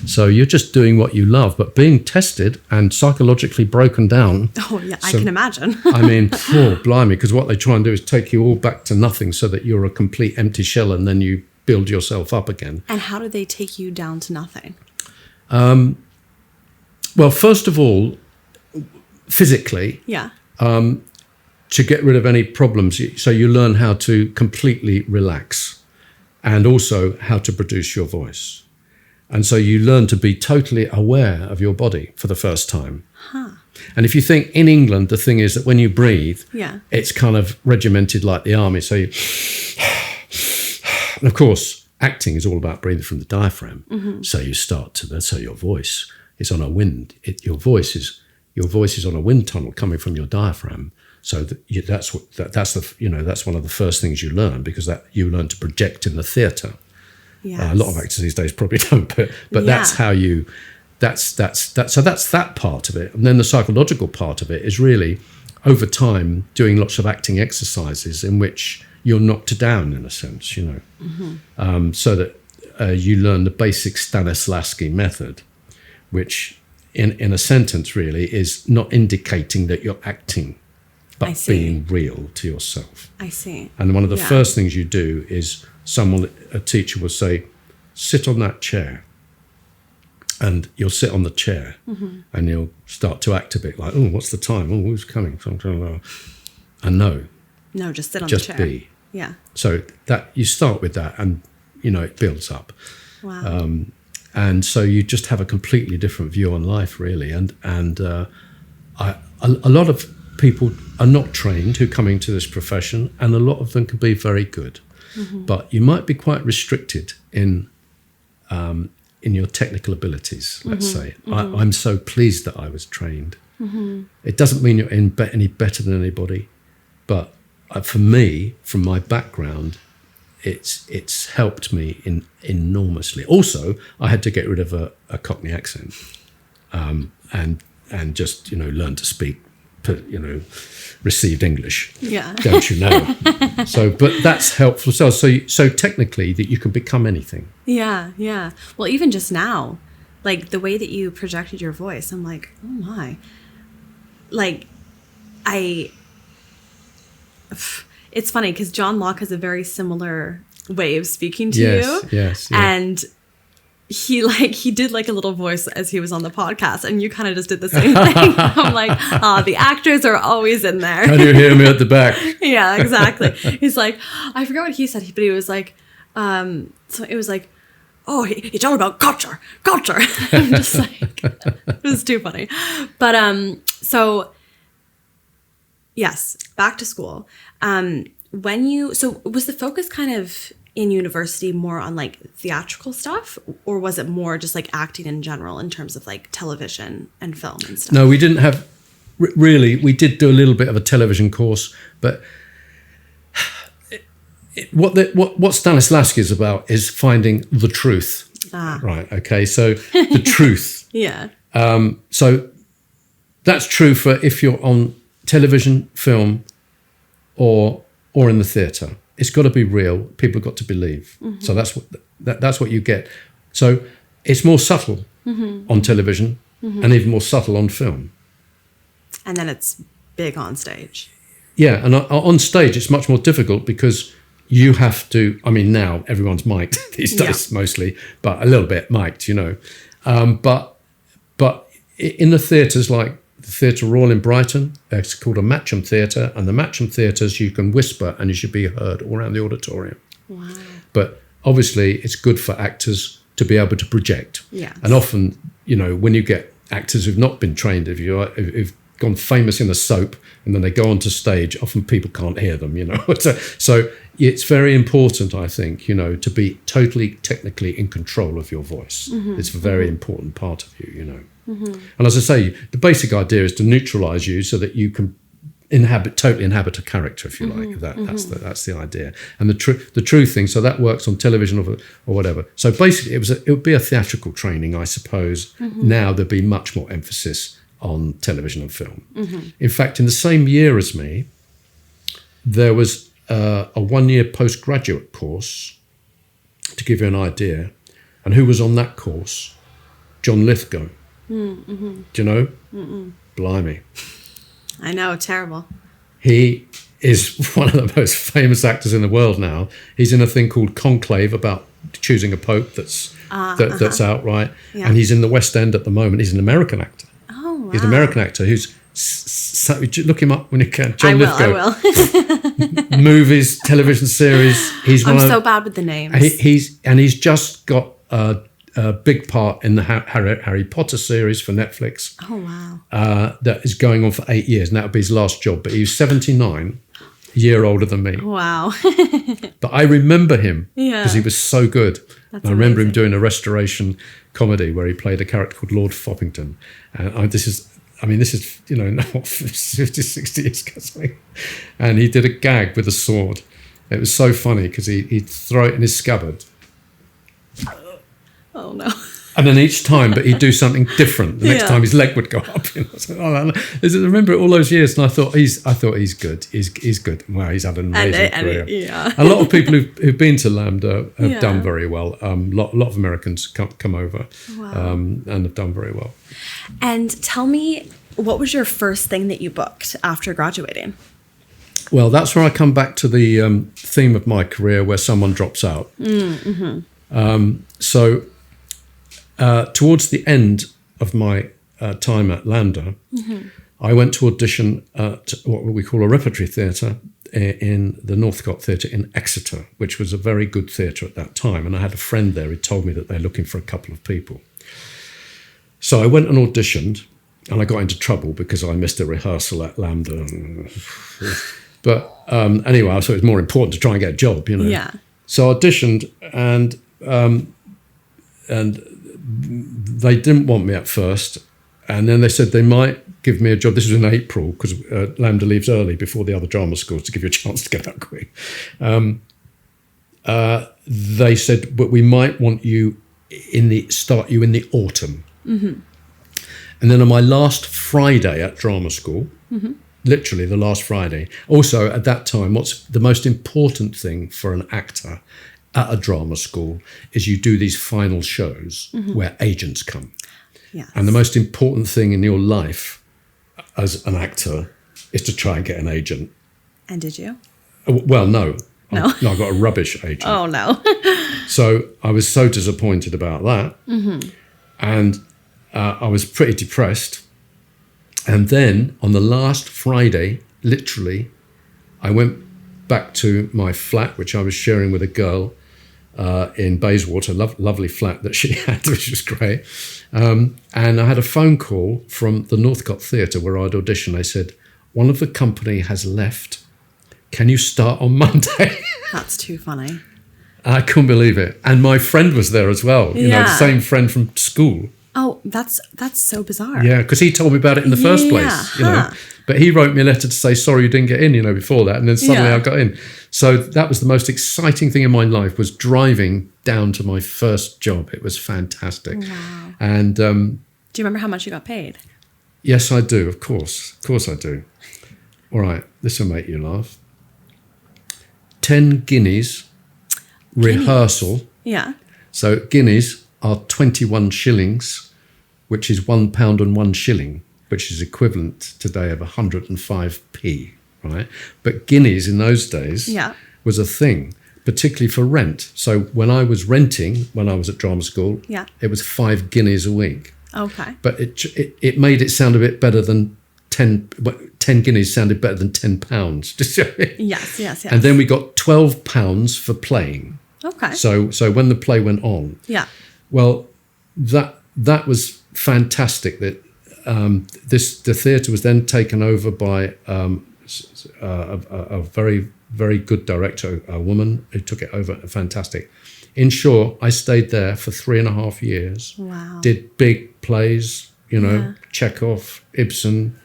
So you're just doing what you love, but being tested and psychologically broken down. Oh, yeah, I can imagine. I mean, poor blimey, because what they try and do is take you all back to nothing so that you're a complete empty shell, and then you build yourself up again. And how do they take you down to nothing? Well, first of all, physically. Yeah. To get rid of any problems. So you learn how to completely relax, and also how to produce your voice. And so you learn to be totally aware of your body for the first time. And if you think in England, the thing is that when you breathe, it's kind of regimented like the army. So you, and of course, acting is all about breathing from the diaphragm. So you start so your voice is on a wind. Your voice is on a wind tunnel coming from your diaphragm. So that's one of the first things you learn, because that you learn to project in the theatre. Yes. A lot of actors these days probably don't, but that's how you. So that's that part of it, and then the psychological part of it is really over time doing lots of acting exercises in which you're knocked down in a sense, so that you learn the basic Stanislavski method, which in a sentence really is not indicating that you're acting, but being real to yourself. I see. And one of the first things you do is a teacher will say, sit on that chair. and you'll sit on the chair and you'll start to act a bit like, oh, what's the time? Oh, who's coming? And No, just sit on just the chair. be. Yeah. So that you start with that, and it builds up. Wow. And so you just have a completely different view on life, really. And a lot of people are not trained who come into this profession, and a lot of them can be very good. But you might be quite restricted in your technical abilities, let's say. I'm so pleased that I was trained. It doesn't mean you're any better than anybody, but for me, from my background, it's helped me enormously. Also, I had to get rid of a Cockney accent, and just learn to speak, received English. Yeah. Don't you know? But that's helpful. So technically, that you can become anything. Yeah, yeah. Well, even just now, like the way that you projected your voice, I'm like, oh my. Like, it's funny because John Locke has a very similar way of speaking to you. Yes, yeah. And he did like a little voice as he was on the podcast, and you kind of just did the same thing. I'm like, the actors are always in there. Can you hear me at the back? Yeah, exactly. He's like, I forgot what he said, but he was like, so it was like, oh, he's all about culture. I'm just like, it was too funny. But so yes, back to school. So was the focus kind of in university more on like theatrical stuff, or was it more just like acting in general in terms of like television and film and stuff? No, we didn't have really. We did do a little bit of a television course, but what Stanislavski is about is finding the truth. Right. Okay. So the truth. Yeah. So that's true for if you're on television, film, or in the theatre. It's got to be real. People have got to believe. So that's what you get. So it's more subtle on television and even more subtle on film. And then it's big on stage. Yeah, and on stage it's much more difficult because you have to. I mean, now everyone's mic'd these days mostly, but a little bit mic'd, But in the theatres like the Theatre Royal in Brighton, it's called a Matcham Theatre, and the Matcham Theatres you can whisper and you should be heard all around the auditorium. Wow. But obviously it's good for actors to be able to project. Yeah. And often, when you get actors who've not been trained, who've gone famous in a soap and then they go onto stage, often people can't hear them, So it's very important, I think, to be totally technically in control of your voice. It's a very important part of you, And as I say, the basic idea is to neutralize you so that you can totally inhabit a character, if you like. That's the idea. And the true thing, so that works on television or whatever. So basically, it would be a theatrical training, I suppose. Now there'd be much more emphasis on television and film. In fact, in the same year as me, there was a 1-year postgraduate course, to give you an idea. And who was on that course? John Lithgow. Do you know? Blimey. I know, terrible. He is one of the most famous actors in the world now. He's in a thing called Conclave about choosing a pope that's out, right? Yeah. And he's in the West End at the moment. He's an American actor. Oh, wow. He's an American actor who's... look him up when you can. John Lithgow. I will. Movies, television series. I'm so bad with the names. He's just got a big part in the Harry Potter series for Netflix. Oh, wow. That is going on for 8 years, and that would be his last job. But he was 79, a year older than me. Wow. But I remember him because he was so good. That's I remember him doing a restoration comedy where he played a character called Lord Foppington. And this is 50, 60 years ago, something. And he did a gag with a sword. It was so funny because he'd throw it in his scabbard. Oh, no. And then each time, but he'd do something different. The next time his leg would go up. I remember it all those years, and I thought he's good. He's good. Wow, he's had an amazing career. A lot of people who've been to Lambda have done very well. A lot of Americans come over and have done very well. And tell me, what was your first thing that you booked after graduating? Well, that's where I come back to the theme of my career, where someone drops out. So towards the end of my time at LAMDA, I went to audition at what we call a repertory theatre in the Northcote Theatre in Exeter, which was a very good theatre at that time. And I had a friend there who told me that they're looking for a couple of people. So I went and auditioned, and I got into trouble because I missed a rehearsal at LAMDA. But anyway, I thought it was more important to try and get a job, you know. Yeah. So I auditioned, and they didn't want me at first. And then they said they might give me a job. This was in April, because LAMDA leaves early before the other drama schools to give you a chance to get out quick. They said, but we might want you start you in the autumn. Mm-hmm. And then on my last Friday at drama school, literally the last Friday. Also, at that time, what's the most important thing for an actor at a drama school is you do these final shows where agents come. Yes. And the most important thing in your life as an actor is to try and get an agent. And did you? Well, no. No. I got a rubbish agent. Oh, no. So I was so disappointed about that. And I was pretty depressed. And then on the last Friday, literally, I went back to my flat, which I was sharing with a girl in Bayswater, lovely flat that she had, which was great. And I had a phone call from the Northcote Theatre where I'd auditioned. They said, one of the company has left. Can you start on Monday? That's too funny. I couldn't believe it. And my friend was there as well, you know, the same friend from school. Oh, that's so bizarre. Yeah, because he told me about it in the first place, you know. But he wrote me a letter to say, sorry, you didn't get in, you know, before that. And then suddenly I got in. So that was the most exciting thing in my life, was driving down to my first job. It was fantastic. Wow. And do you remember how much you got paid? yes, I do, of course. Of course I do. All right, this will make you laugh. 10 guineas rehearsal. Yeah. So guineas are 21 shillings, which is £1 and 1 shilling, which is equivalent today of 105p, right? But guineas in those days was a thing, particularly for rent. So when I was renting, when I was at drama school, it was 5 guineas a week. Okay. But it made it sound a bit better than 10 guineas sounded better than £10. Yes. And then we got £12 for playing. Okay. So when the play went on, well, that was fantastic. That the theatre was then taken over by a very, very good director, a woman who took it over. Fantastic. In short, I stayed there for 3.5 years. Wow. Did big plays, you know, Chekhov, Ibsen,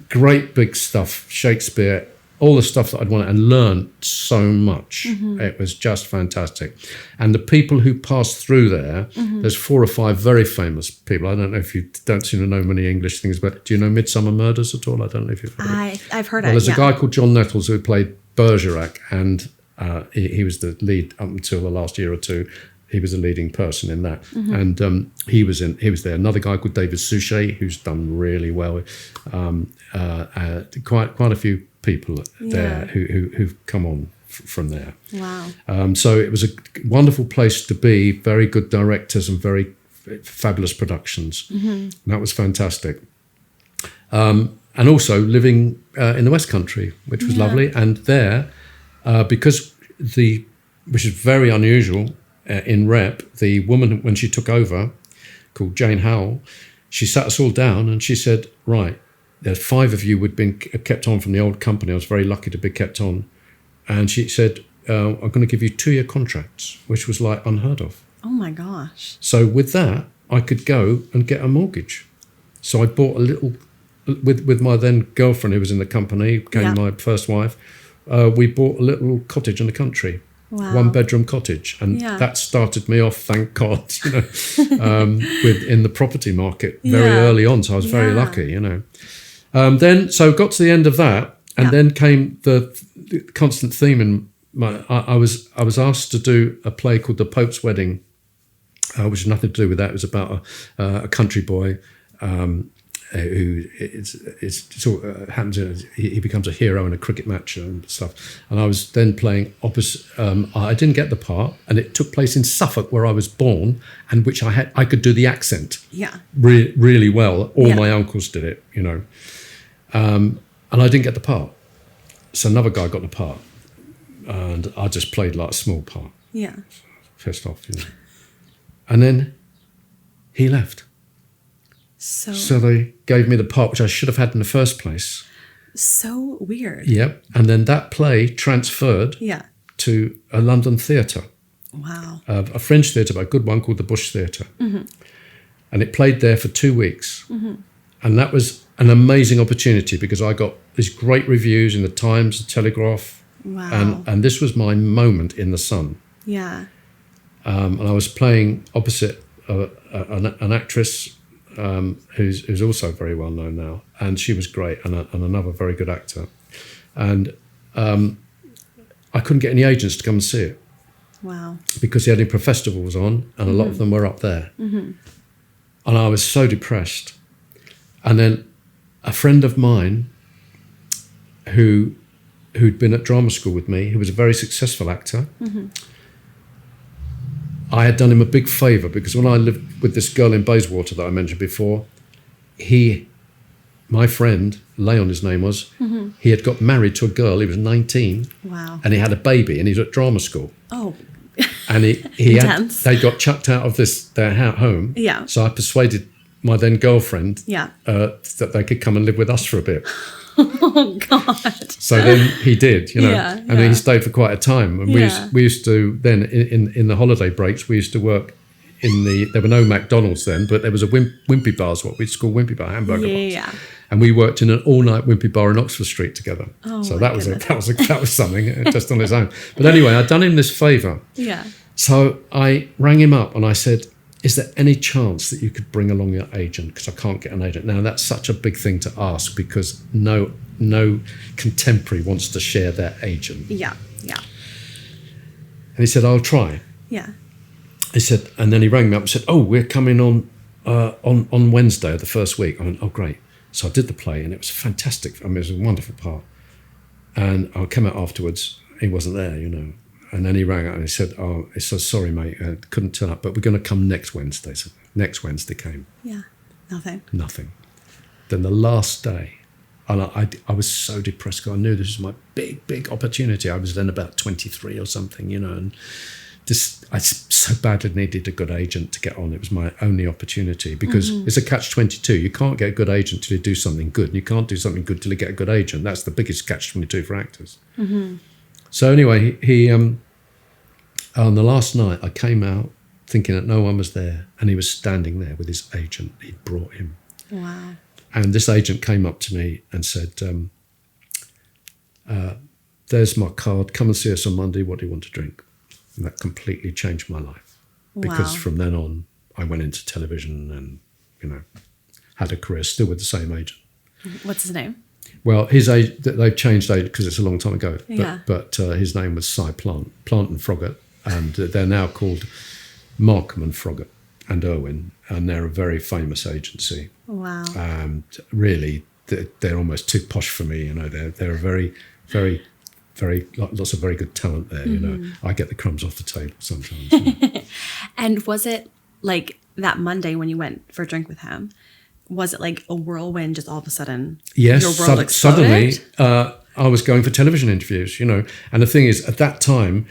great big stuff, Shakespeare, all the stuff that I'd wanted, and learned so much. It was just fantastic. And the people who passed through there, there's 4 or 5 very famous people. I don't know if you don't seem to know many English things, but do you know Midsummer Murders at all? I don't know if you've heard it. I've heard well, it. There's a guy called John Nettles who played Bergerac, and he was the lead up until the last year or two. He was a leading person in that, and he was there. Another guy called David Suchet, who's done really well. Quite a few people there who've come on from there. Wow. So it was a wonderful place to be. Very good directors and very fabulous productions. That was fantastic. And also living in the West Country, which was lovely. And there, because which is very unusual in rep, the woman, when she took over, called Jane Howell, she sat us all down and she said, right, there's 5 of you who'd been kept on from the old company. I was very lucky to be kept on. And she said, I'm going to give you 2-year contracts, which was like unheard of. Oh my gosh. So with that, I could go and get a mortgage. So I bought a little, with my then girlfriend who was in the company, became my first wife, we bought a little cottage in the country. Wow. 1-bedroom cottage, and that started me off, thank God, you know, in the property market very early on. So I was very lucky, you know. Then got to the end of that, and then came the constant theme in my. I was asked to do a play called The Pope's Wedding, which had nothing to do with that. It was about a country boy who sort of happens. He becomes a hero in a cricket match and stuff. And I was then playing opposite. I didn't get the part, and it took place in Suffolk, where I was born, and which I could do the accent. Yeah. Really well. All my uncles did it, you know. And I didn't get the part, so another guy got the part, and I just played like a small part. Yeah. Pissed off, you know. And then he left. So they gave me the part which I should have had in the first place. So weird. Yep. And then that play transferred to a London theatre. Wow. A French theatre, but a good one called the Bush Theatre. Mm-hmm. And it played there for 2 weeks. Mm-hmm. And that was an amazing opportunity because I got these great reviews in the Times, the Telegraph. Wow. And this was my moment in the sun. Yeah. And I was playing opposite an actress who's also very well known now, and she was great, and another very good actor. And I couldn't get any agents to come and see it. Wow. Because the Edinburgh Festival was on, and a lot of them were up there. Mm-hmm. And I was so depressed. And then a friend of mine who'd been at drama school with me, who was a very successful actor, I had done him a big favour because when I lived with this girl in Bayswater that I mentioned before, my friend, Leon his name was, he had got married to a girl, he was 19. Wow. And he had a baby and he was at drama school. Oh. And they got chucked out of their home. Yeah. So I persuaded my then girlfriend that they could come and live with us for a bit. Oh God! So then he did, you know, and then he stayed for quite a time. And we used to then in the holiday breaks we used to work there were no McDonald's then, but there was a Wimpy Bar's, what we'd call Wimpy Bar, hamburger bars. Yeah. And we worked in an all-night Wimpy Bar in Oxford Street together. Oh, so that was something just on its own. But anyway, I'd done him this favour. Yeah. So I rang him up and I said, is there any chance that you could bring along your agent? Because I can't get an agent. Now, that's such a big thing to ask because no contemporary wants to share their agent. Yeah, yeah. And he said, I'll try. Yeah. He said, and then he rang me up and said, oh, we're coming on Wednesday of the first week. I went, oh, great. So I did the play and it was fantastic. I mean, it was a wonderful part. And I came out afterwards. He wasn't there, you know. And then he rang out and he said, oh, so sorry, mate, couldn't turn up, but we're going to come next Wednesday. So next Wednesday came. Yeah, nothing. Then the last day, and I was so depressed because I knew this was my big opportunity. I was then about 23 or something, you know, and I so badly needed a good agent to get on. It was my only opportunity because it's a catch-22. You can't get a good agent till you do something good, and you can't do something good till you get a good agent. That's the biggest catch-22 for actors. Mm-hmm. So anyway, he on the last night, I came out thinking that no one was there, and he was standing there with his agent. He'd brought him. Wow. And this agent came up to me and said, there's my card. Come and see us on Monday. What do you want to drink? And that completely changed my life. Because from then on, I went into television and, you know, had a career still with the same agent. What's his name? Well, they've changed agent because it's a long time ago. But his name was Cy Plant and Froggatt, and they're now called Markham and Froggatt and Irwin, and they're a very famous agency. Wow. And really, they're almost too posh for me. You know, they're a very, very, very lots of very good talent there. You know, I get the crumbs off the table sometimes. You know. And was it like that Monday when you went for a drink with him? Was it like a whirlwind just all of a sudden? Yes, your world exploded? Suddenly I was going for television interviews, you know. And the thing is, at that time,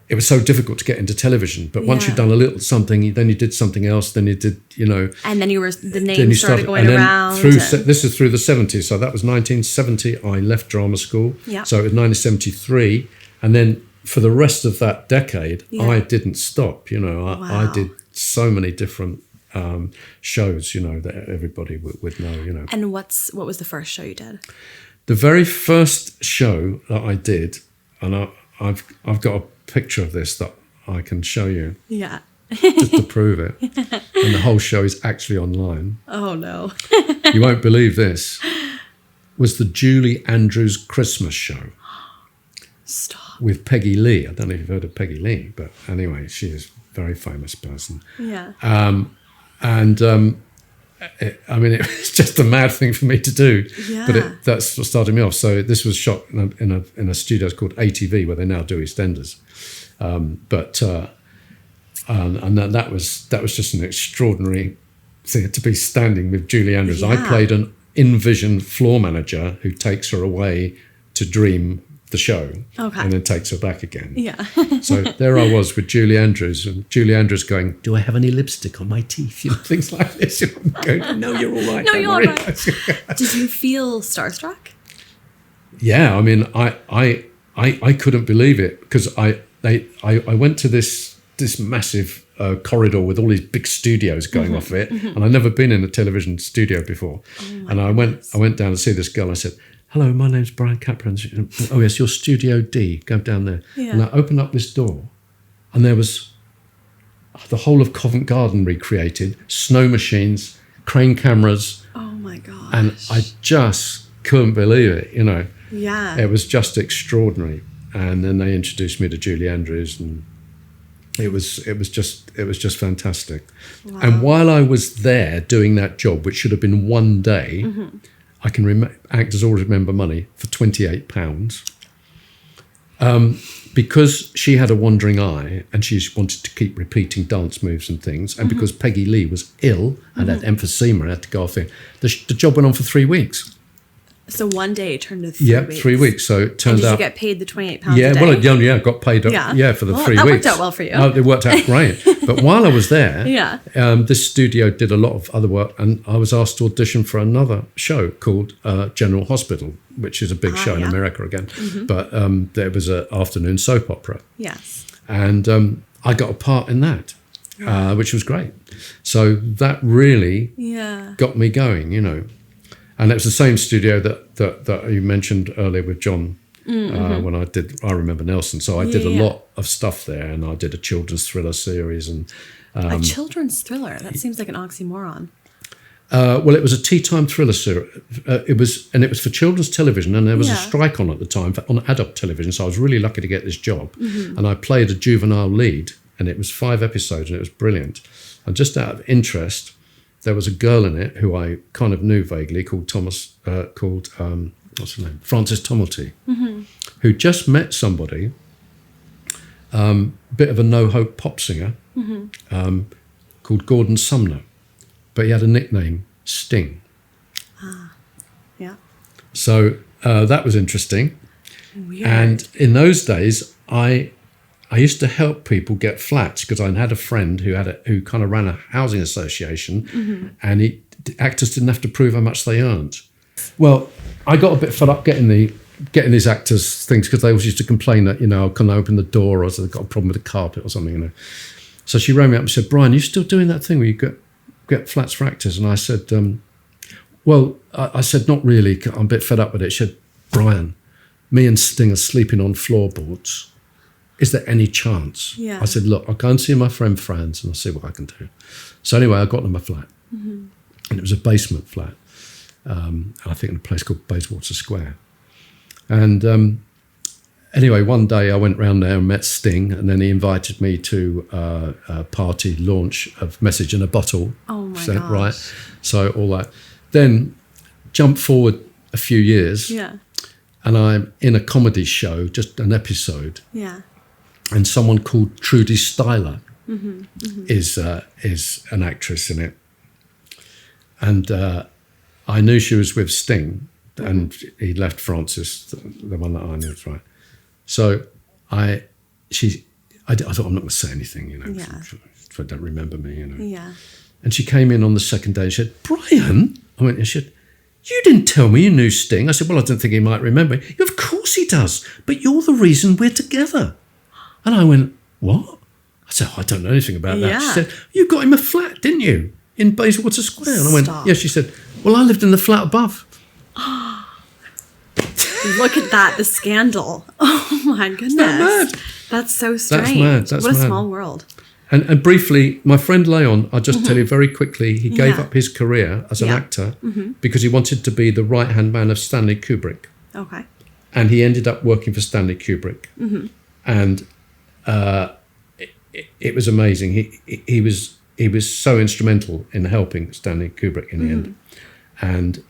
it was so difficult to get into television. But once you'd done a little something, then you did something else, then you did, you know. And then the name started going around. This is through the 70s. So that was 1970. I left drama school. Yeah. So it was 1973. And then for the rest of that decade, I didn't stop, you know. I did so many different shows, you know, that everybody would know, you know. And what was the first show you did? The very first show that I did, and I've got a picture of this that I can show you. Yeah. Just to prove it. And the whole show is actually online. Oh no. You won't believe this. Was the Julie Andrews Christmas show. Stop. With Peggy Lee. I don't know if you've heard of Peggy Lee, but anyway, she is a very famous person. Yeah. And I mean, it was just a mad thing for me to do, Yeah. but that's what started me off. So this was shot in a studio called ATV, where they now do EastEnders. And that was just an extraordinary thing to be standing with Julie Andrews. Yeah. I played an in-vision floor manager who takes her away to dream the show, and then takes her back again. Yeah. So there I was with Julie Andrews, and Julie Andrews going, "Do I have any lipstick on my teeth?" You know, things like this. And I'm going, "No, you're all right. No, don't you're all worry." right. Did you feel starstruck? Yeah, I mean, I couldn't believe it, because I went to this massive corridor with all these big studios going off it, and I'd never been in a television studio before. And I went down to see this girl. And I said, "Hello, my name's Brian Capron." She said, "Oh yes, you're Studio D. Go down there." Yeah. And I opened up this door, and there was the whole of Covent Garden recreated, snow machines, crane cameras. Oh my gosh. And I just couldn't believe it, you know. Yeah. It was just extraordinary. And then they introduced me to Julie Andrews, and it was just fantastic. Wow. And while I was there doing that job, which should have been one day, I can actors always remember money, for £28. Because she had a wandering eye and she wanted to keep repeating dance moves and things, and because Peggy Lee was ill and had emphysema and had to go off in, the job went on for 3 weeks. So one day turned to 3 Yeah, weeks. 3 weeks. So it turned Did out. you get paid the £28 Yeah, a day? well, I got paid. For the 3 that weeks. worked out well for you. Oh, it worked out great. But while I was there, Yeah. this studio did a lot of other work, and I was asked to audition for another show called General Hospital, which is a big show in America again. But there was an afternoon soap opera, Yes. and I got a part in that, which was great. So that really Yeah. got me going, you know. And it was the same studio that you mentioned earlier with John, when I remember Nelson. So I did a lot of stuff there, and I did a children's thriller series. And A children's thriller? That seems like an oxymoron. well, it was a tea time thriller series. It was for children's television, and there was a strike on at the time on adult television. So I was really lucky to get this job, and I played a juvenile lead, and it was 5 episodes, and it was brilliant. And just out of interest, there was a girl in it who I kind of knew vaguely, called what's her name? Frances Tumulty, who just met somebody, bit of a no-hope pop singer, called Gordon Sumner, but he had a nickname, Sting. Yeah. So that was interesting. Weird. And in those days, I used to help people get flats, because I had a friend who kind of ran a housing association, and actors didn't have to prove how much they earned. Well, I got a bit fed up getting these actors things, because they always used to complain that, you know, can I open the door, or they've got a problem with the carpet or something, you know. So she rang me up and said, "Brian, you still doing that thing where you get flats for actors?" And I said, well, I said, "Not really. I'm a bit fed up with it." She said, "Brian, me and Sting are sleeping on floorboards. Is there any chance?" Yeah. I said, "Look, I'll go and see my friend Franz, and I'll see what I can do." So anyway, I got them a flat, and it was a basement flat, I think in a place called Bayswater Square. And anyway, one day I went round there and met Sting, and then he invited me to a party launch of Message in a Bottle. Oh my So, gosh. right, so all that. Then jump forward a few years, Yeah. and I'm in a comedy show, just an episode, Yeah. and someone called Trudy Styler is an actress in it, and I knew she was with Sting, and he left Francis, the one that I knew, right? So I thought, I'm not going to say anything, you know, Yeah. if I don't remember me, you know. Yeah. And she came in on the second day and said, "Brian," I went, and she said, "You didn't tell me you knew Sting." I said, "Well, I don't think he might remember me." "Of course he does, but you're the reason we're together." And I went, "What?" I said, "I don't know anything about that." She Yeah. said, "You got him a flat, didn't you, in Bayswater Square?" And I went, Stop. "Yeah." She said, "Well, I lived in the flat above." Look at that, the scandal. Oh my goodness. mad? That's so strange. mad, that's what a mad. small world. And briefly, my friend Leon, I'll just tell you very quickly, he gave Yeah. up his career as an Yeah. actor because he wanted to be the right-hand man of Stanley Kubrick. Okay. And he ended up working for Stanley Kubrick. And it was amazing. He was he was so instrumental in helping Stanley Kubrick in the end. And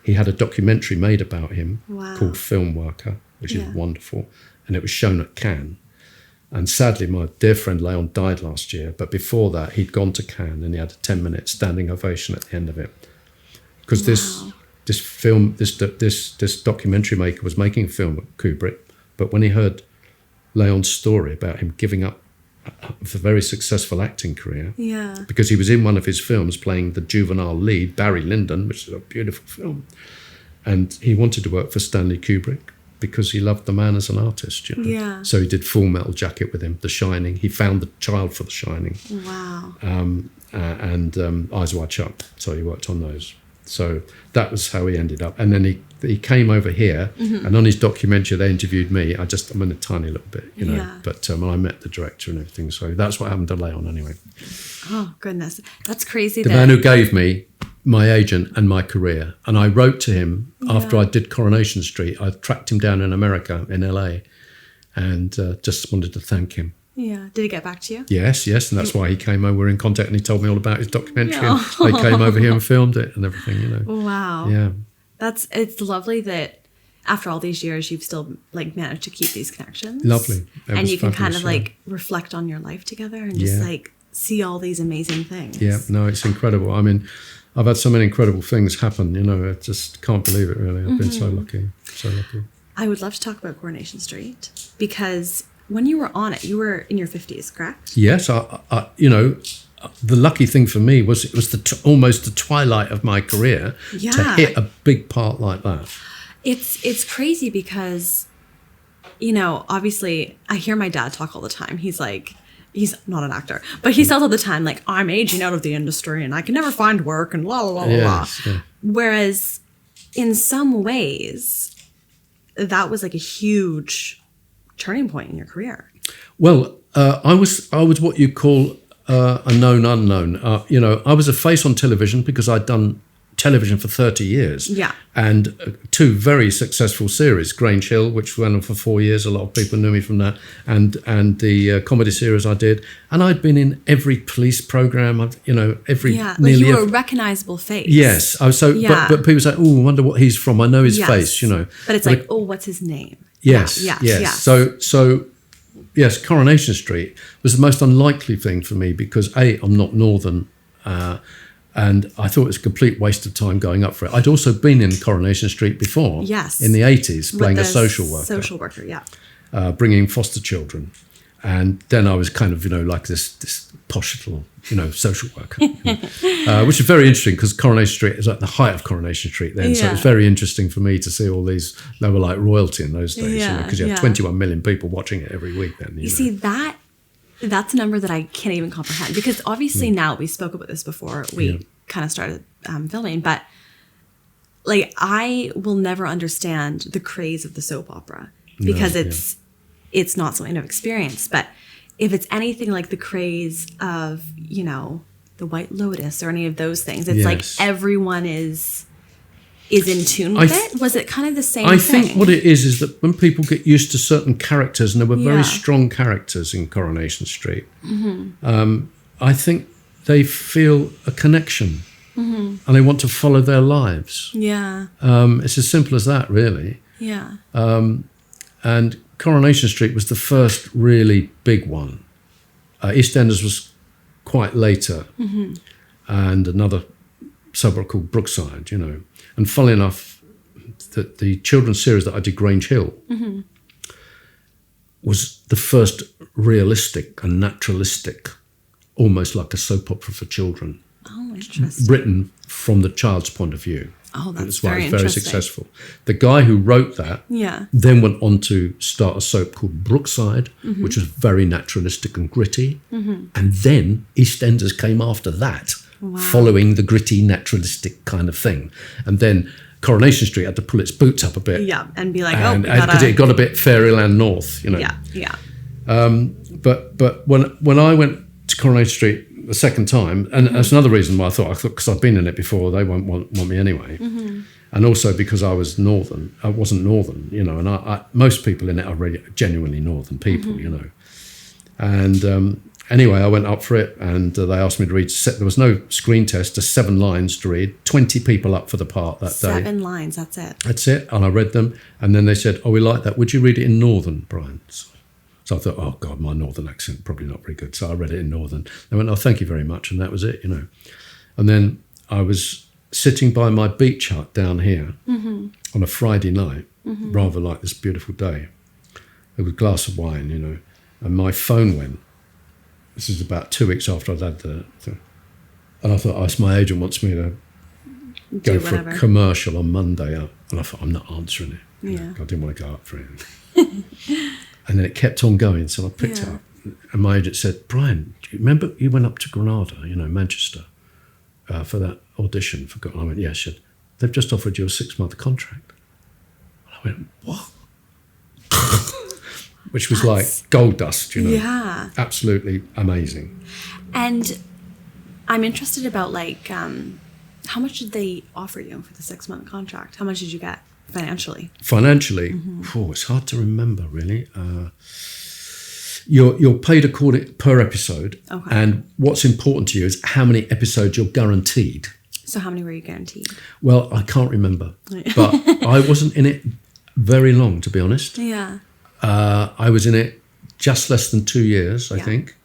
he had a documentary made about him called Film Worker, which is wonderful. And it was shown at Cannes. And sadly, my dear friend Leon died last year. But before that, he'd gone to Cannes and he had a 10-minute standing ovation at the end of it. Because this documentary maker was making a film at Kubrick. But when he heard Leon's story about him giving up a very successful acting career, because he was in one of his films playing the juvenile lead, Barry Lyndon, which is a beautiful film. And he wanted to work for Stanley Kubrick, because he loved the man as an artist, you know. Yeah. So he did Full Metal Jacket with him, The Shining. He found the child for The Shining. Wow. And Eyes Wide Shut. So he worked on those. So that was how he ended up. And then he came over here, and on his documentary they interviewed me. I'm in a tiny little bit, you know. Yeah. But I met the director and everything. So that's what happened to Leon anyway. Oh, goodness. That's crazy. The man who gave me my agent and my career. And I wrote to him after I did Coronation Street. I tracked him down in America, in LA, and just wanted to thank him. Yeah. Did he get back to you? Yes. And that's why he came over. We were in contact and he told me all about his documentary. And they came over here and filmed it and everything, you know. Wow. Yeah. It's lovely that after all these years, you've still like managed to keep these connections. Lovely. And you can kind of like reflect on your life together and just like see all these amazing things. Yeah. No, it's incredible. I mean, I've had so many incredible things happen, you know, I just can't believe it, really. I've been so lucky, so lucky. I would love to talk about Coronation Street, because when you were on it, you were in your 50s, correct? Yes, I you know, the lucky thing for me was it was almost the twilight of my career to hit a big part like that. It's crazy because, you know, obviously I hear my dad talk all the time. He's like, he's not an actor, but he says all the time, like, I'm aging out of the industry and I can never find work and blah, blah, blah, blah. Yeah. Whereas in some ways, that was like a huge turning point in your career. Well, I was what you call a known unknown. You know, I was a face on television because I'd done television for 30 years. Yeah. And two very successful series, Grange Hill, which went on for 4 years. A lot of people knew me from that. And the comedy series I did. And I'd been in every police program, you know, every... Yeah, like you were a recognizable face. Yes. But people say, oh, I wonder what he's from. I know his face, you know. But it's like, oh, what's his name? Yes. So yes, Coronation Street was the most unlikely thing for me because I'm not Northern, and I thought it was a complete waste of time going up for it. I'd also been in Coronation Street before, in the 80s, playing a social worker. Social worker, bringing foster children. And then I was kind of, you know, like this posh little, you know, social worker, you know, which is very interesting because Coronation Street is at the height of Coronation Street then. So it was very interesting for me to see all these, they were like royalty in those days, because you had 21 million people watching it every week then. You know? See, that's a number that I can't even comprehend because obviously now we spoke about this before we kind of started filming, but like I will never understand the craze of the soap opera because it's not something I've experienced. But if it's anything like the craze of, you know, the White Lotus or any of those things, it's like everyone is in tune with it. Was it kind of the same thing? I think what it is that when people get used to certain characters, and there were very strong characters in Coronation Street, I think they feel a connection and they want to follow their lives. Yeah. It's as simple as that, really. Yeah. And Coronation Street was the first really big one. EastEnders was quite later, and another suburb called Brookside, you know. And funnily enough, the children's series that I did, Grange Hill, was the first realistic and naturalistic, almost like a soap opera for children. Oh, interesting. Written from the child's point of view. Oh, that's very successful. The guy who wrote that then went on to start a soap called Brookside, which was very naturalistic and gritty. And then EastEnders came after that, following the gritty, naturalistic kind of thing. And then Coronation Street had to pull its boots up a bit. Yeah, and be like, because it got a bit Fairyland North, you know. Yeah. But when I went to Coronation Street the second time, and that's another reason why I thought because I've been in it before, they won't want me anyway, and also because I wasn't Northern, you know, and I most people in it are really genuinely Northern people, you know, and Anyway, I went up for it, and they asked me to read. There was no screen test, just 7 lines to read. 20 people up for the part that day. 7 lines, that's it. That's it. And I read them, and then they said, "Oh, we like that. Would you read it in Northern, Brian?" So I thought, "Oh God, my Northern accent probably not very good." So I read it in Northern. They went, "Oh, thank you very much," and that was it, you know. And then I was sitting by my beach hut down here on a Friday night, rather like this beautiful day, with a glass of wine, you know, and my phone went. This is about 2 weeks after I'd had the and I thought, oh, my agent wants me to go for a commercial on Monday. And I thought, I'm not answering it. Yeah. I didn't want to go up for it. And then it kept on going, so I picked it up. And my agent said, "Brian, do you remember you went up to Granada, you know, Manchester, for that audition?" And I went, "Yeah." She said, "They've just offered you a 6-month contract." And I went, "What?" Which was like gold dust, you know. Yeah. Absolutely amazing. And I'm interested about, like, how much did they offer you for the 6-month contract? How much did you get financially? Financially, it's hard to remember, really. You're paid according per episode, and what's important to you is how many episodes you're guaranteed. So how many were you guaranteed? Well, I can't remember, but I wasn't in it very long, to be honest. Yeah. I was in it just less than 2 years, I think,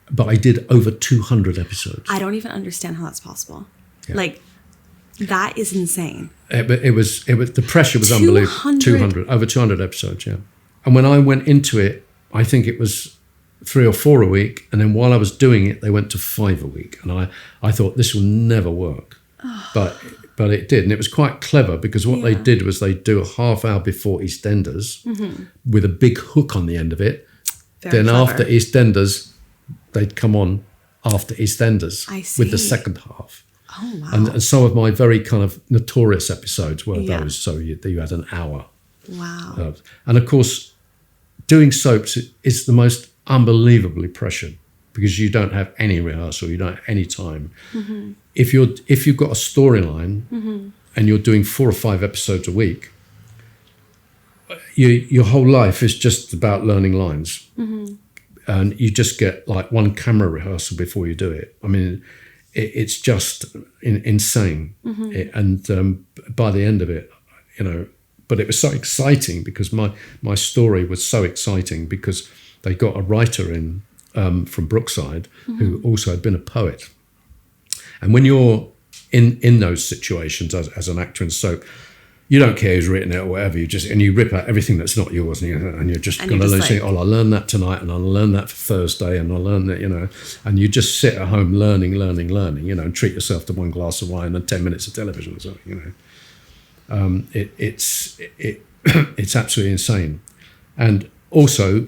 but I did over 200 episodes. I don't even understand how that's possible. Yeah. Like, that is insane. It was the pressure was unbelievable. 200 over 200 episodes, yeah. And when I went into it, I think it was 3 or 4 a week, and then while I was doing it, they went to 5 a week, and I thought this will never work, but it did, and it was quite clever because what they did was they do a half hour before EastEnders with a big hook on the end of it. Very then clever. After EastEnders, they'd come on after EastEnders with the second half. Oh, wow. And some of my very kind of notorious episodes were those, so you had an hour. Wow. And of course, doing soaps is the most unbelievably pressured because you don't have any rehearsal, you don't have any time. If you've got a storyline and you're doing 4 or 5 episodes a week, your whole life is just about learning lines. And you just get like 1 camera rehearsal before you do it. I mean, it's just insane. And by the end of it, you know, but it was so exciting because my story was so exciting because they got a writer in from Brookside who also had been a poet. And when you're in those situations as an actor in soap, you don't care who's written it or whatever. You rip out everything that's not yours, and you're just going to learn. Like, "Oh, I'll learn that tonight, and I'll learn that for Thursday, and I'll learn that," you know. And you just sit at home learning, you know, and treat yourself to 1 glass of wine and 10 minutes of television or something, you know. It's absolutely insane. And also,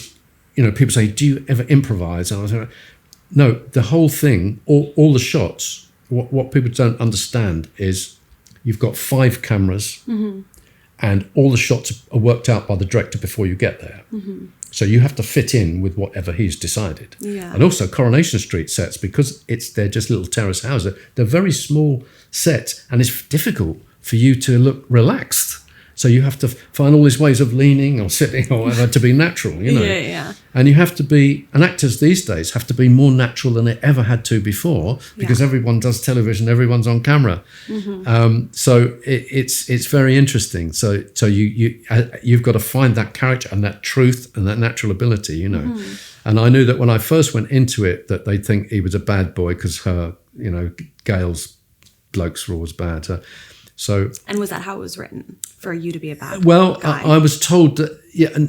you know, people say, "Do you ever improvise?" And I say, no. The whole thing, all the shots. What people don't understand is you've got 5 cameras and all the shots are worked out by the director before you get there. So you have to fit in with whatever he's decided. Yeah. And also Coronation Street sets, because they're just little terrace houses, they're very small sets and it's difficult for you to look relaxed. So you have to find all these ways of leaning or sitting or whatever to be natural, you know. Yeah. And you have to be, and actors these days have to be more natural than they ever had to before because everyone does television, everyone's on camera. So it's very interesting. So you've got to find that character and that truth and that natural ability, you know. And I knew that when I first went into it that they'd think he was a bad boy because her, you know, Gail's blokes were always bad. And was that how it was written, for you to be a bad guy? Well, I was told that,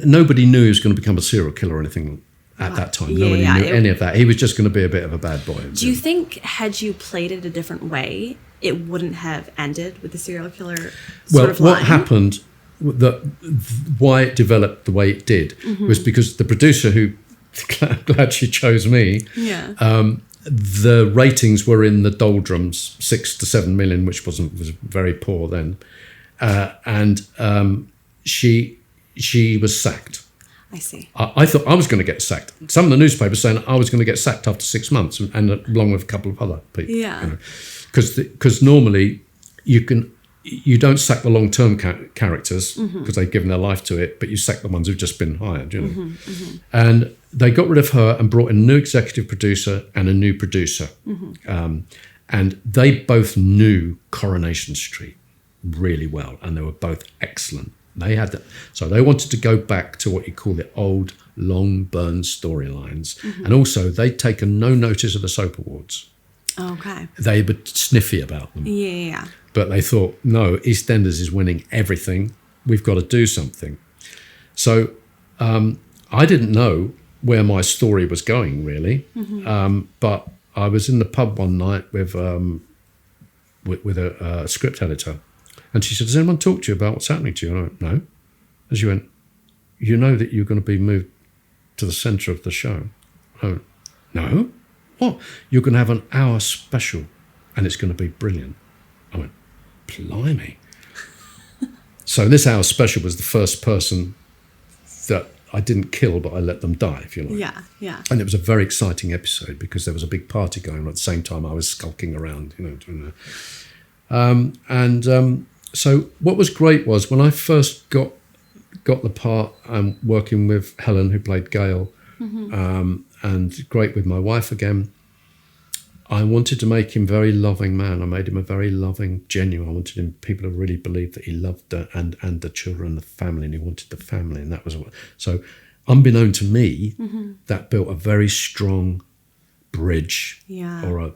nobody knew he was going to become a serial killer or anything at that time. Nobody knew any of that. He was just going to be a bit of a bad boy. Do you think had you played it a different way, it wouldn't have ended with the serial killer sort of line? What happened, why it developed the way it did, was because the producer who, glad she chose me, the ratings were in the doldrums, 6 to 7 million, which was very poor then, and she was sacked. I see. I thought I was going to get sacked. Some of the newspapers saying I was going to get sacked after 6 months, and along with a couple of other people. Yeah. Because normally you you don't sack the long-term characters because they've given their life to it, but you sack the ones who've just been hired, you know. And they got rid of her and brought in a new executive producer and a new producer. And they both knew Coronation Street really well, and they were both excellent. So they wanted to go back to what you call the old long burn storylines. And also they'd taken no notice of the soap awards. Okay. They were sniffy about them. Yeah. But they thought, no, EastEnders is winning everything. We've got to do something. So I didn't know where my story was going, really. But I was in the pub one night with a script editor. And she said, does anyone talk to you about what's happening to you? And I went, no. And she went, you know that you're going to be moved to the centre of the show? I went, no. What? You're going to have an hour special and it's going to be brilliant. I went, blimey. So this hour special was the first person that I didn't kill, but I let them die, if you like. Yeah, yeah. And it was a very exciting episode because there was a big party going on at the same time I was skulking around, you know, doing that. So what was great was when I first got the part, working with Helen, who played Gail, and great with my wife again, I wanted to make him a very loving man. I made him a very loving, genuine. I wanted people to really believe that he loved her and the children and the family, and he wanted the family. And that was so unbeknown to me, that built a very strong bridge or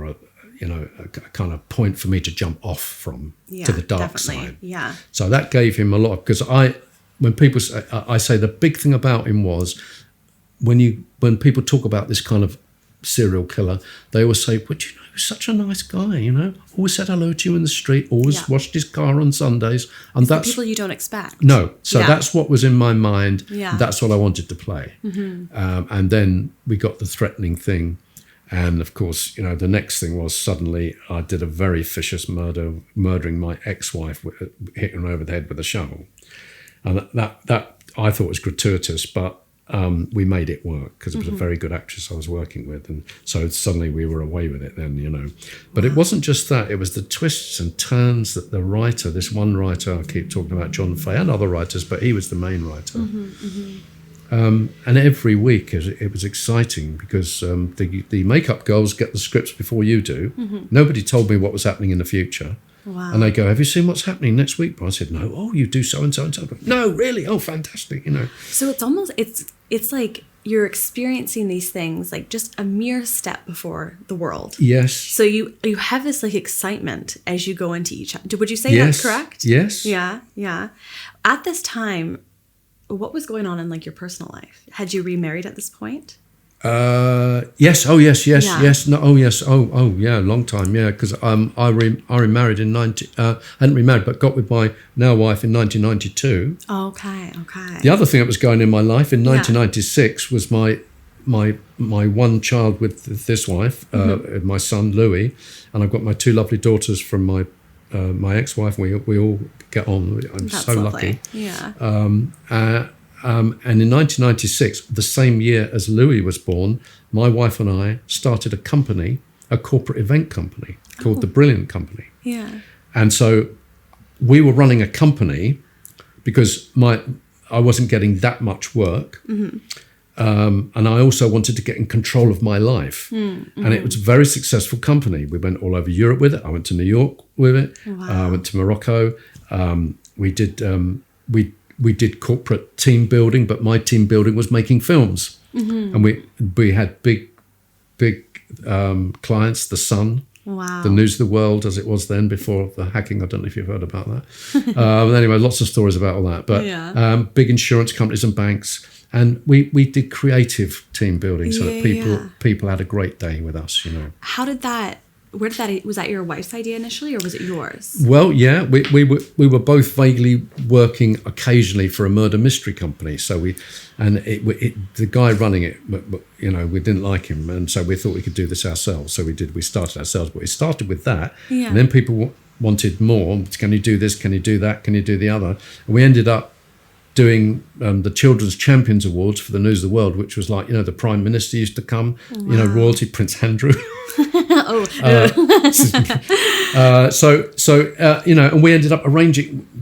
a you know, a kind of point for me to jump off from to the dark side. Yeah. So that gave him a lot, because when people say, I say the big thing about him was when people talk about this kind of serial killer, they always say, but you know, he was such a nice guy, you know, always said hello to you in the street, always washed his car on Sundays. And that's people you don't expect. No. So that's what was in my mind. Yeah. That's what I wanted to play. And then we got the threatening thing. And of course, you know, the next thing was suddenly I did a very vicious murdering my ex-wife, hitting her over the head with a shovel. And that I thought was gratuitous, but we made it work because it was a very good actress I was working with. And so suddenly we were away with it then, you know. But it wasn't just that. It was the twists and turns that the writer, this one writer, I keep talking about John Fay and other writers, but he was the main writer. And every week it was exciting because the makeup girls get the scripts before you do. Nobody told me what was happening in the future. Wow. And they go, have you seen what's happening next week? But I said, no. Oh, you do so and so and so. No, really? Oh, fantastic, you know. So it's almost, it's like you're experiencing these things like just a mere step before the world. Yes. So you have this like excitement as you go into each. Would you say that's correct? Yes. Yeah. Yeah. At this time, what was going on in like your personal life? Had you remarried at this point? Yes. Oh, yes. Yeah. No. Oh, yes. Oh, yeah. Long time. Yeah. Because I remarried in hadn't remarried, but got with my now wife in 1992. Okay. The other thing that was going in my life in 1996 was my one child with this wife, my son Louis, and I've got my two lovely daughters from my ex-wife. We all get on. That's so lovely. lucky. Yeah. And in 1996, the same year as Louis was born, my wife and I started a corporate event company called The Brilliant Company. Yeah. And so we were running a company because I wasn't getting that much work. And I also wanted to get in control of my life. And it was a very successful company. We went all over Europe with it. I went to New York with it. Wow. I went to Morocco. We did corporate team building, but my team building was making films. And we had big clients, The Sun, Wow. the News of the World, as it was then before the hacking. I don't know if you've heard about that. Anyway, lots of stories about all that. But big insurance companies and banks. And we did creative team building so that people had a great day with us, you know. Was that your wife's idea initially, or was it yours? Well, yeah, we were both vaguely working occasionally for a murder mystery company. So the guy running it, you know, we didn't like him, and so we thought we could do this ourselves. So we started ourselves, but we started with that, and then people wanted more. Can you do this? Can you do that? Can you do the other? And we ended up doing the Children's Champions Awards for the News of the World, which was like, the Prime Minister used to come, royalty, Prince Andrew. And we ended up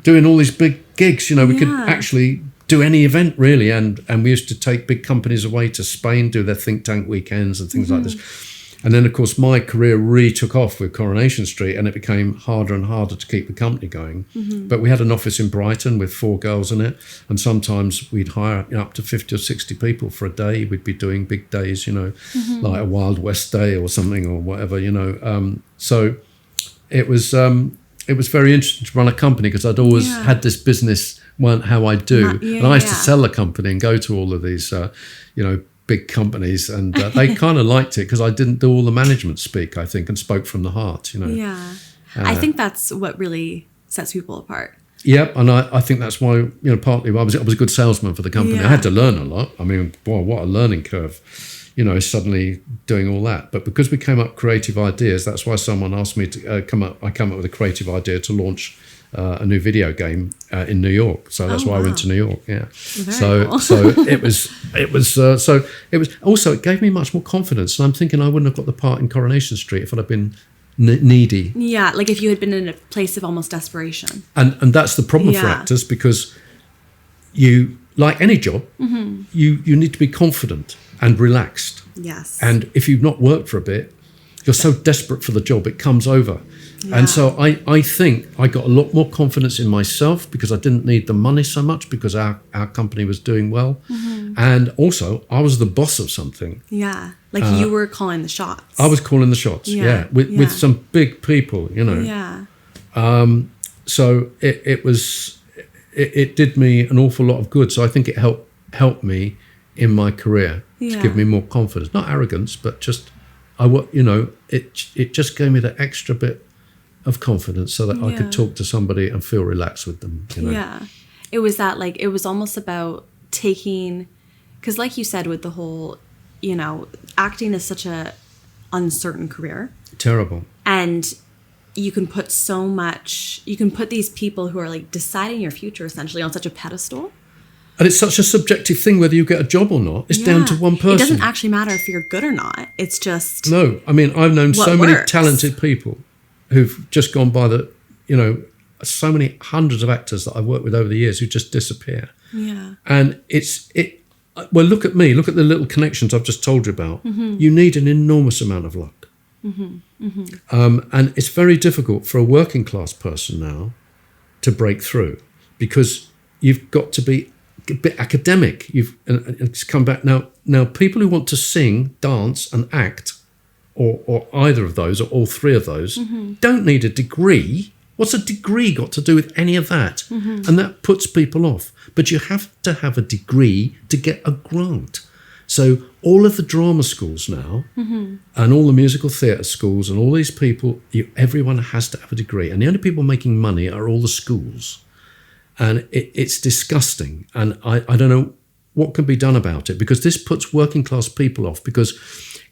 doing all these big gigs. We could actually do any event really, and we used to take big companies away to Spain, do their think tank weekends and things like this. And then, of course, my career really took off with Coronation Street, and it became harder and harder to keep the company going. But we had an office in Brighton with 4 girls in it, and sometimes we'd hire up to 50 or 60 people for a day. We'd be doing big days, like a Wild West Day or something or whatever, So it was very interesting to run a company, because I'd always had this business, how I do. And I used to sell the company and go to all of these, big companies, and they kind of liked it because I didn't do all the management speak, I think, and spoke from the heart, I think that's what really sets people apart. Yep, and I think that's why, partly I was a good salesman for the company. I had to learn a lot. I mean, boy, what a learning curve, suddenly doing all that. But because we came up with creative ideas, that's why someone asked me to come up with a creative idea to launch a new video game in New York, so that's why I went to New York. Yeah, cool. so it was also, it gave me much more confidence. And I'm thinking I wouldn't have got the part in Coronation Street if I'd have been needy. Yeah, like if you had been in a place of almost desperation. And that's the problem for actors, because you, like any job, you need to be confident and relaxed. Yes. And if you've not worked for a bit, you're so desperate for the job, it comes over. Yeah. And so I think I got a lot more confidence in myself because I didn't need the money so much, because our company was doing well. And also I was the boss of something. Yeah, like you were calling the shots. I was calling the shots, with some big people, Yeah. So it did me an awful lot of good. So I think it helped me in my career to give me more confidence. Not arrogance, but just, it just gave me that extra bit of confidence so that I could talk to somebody and feel relaxed with them. Yeah. It was that, like, it was almost about taking, because like you said, with the whole, acting is such a uncertain career. Terrible. And you can put these people who are like deciding your future essentially on such a pedestal. And it's such a subjective thing whether you get a job or not. It's down to one person. It doesn't actually matter if you're good or not. It's just... No. I mean, I've known so many talented people who've just gone by so many hundreds of actors that I've worked with over the years who just disappear. Yeah. And well, look at me. Look at the little connections I've just told you about. You need an enormous amount of luck. And it's very difficult for a working class person now to break through, because you've got to be a bit academic. It's come back now. Now, people who want to sing, dance, and act, or either of those, or all three of those, don't need a degree. What's a degree got to do with any of that? And that puts people off. But you have to have a degree to get a grant. So all of the drama schools now, and all the musical theatre schools, and all these people, everyone has to have a degree. And the only people making money are all the schools. And it's disgusting. And I don't know what can be done about it, because this puts working class people off, because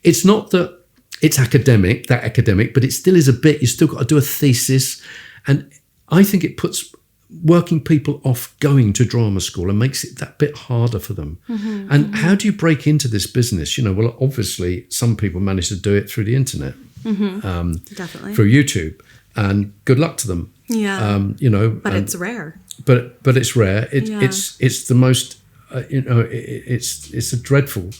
it's not that it's academic, but it still is a bit, you still got to do a thesis. And I think it puts working people off going to drama school and makes it that bit harder for them. And how do you break into this business? Well, obviously some people manage to do it through the internet, definitely through YouTube, and good luck to them. Yeah. But it's rare. But it's rare. It's the most, it's a dreadful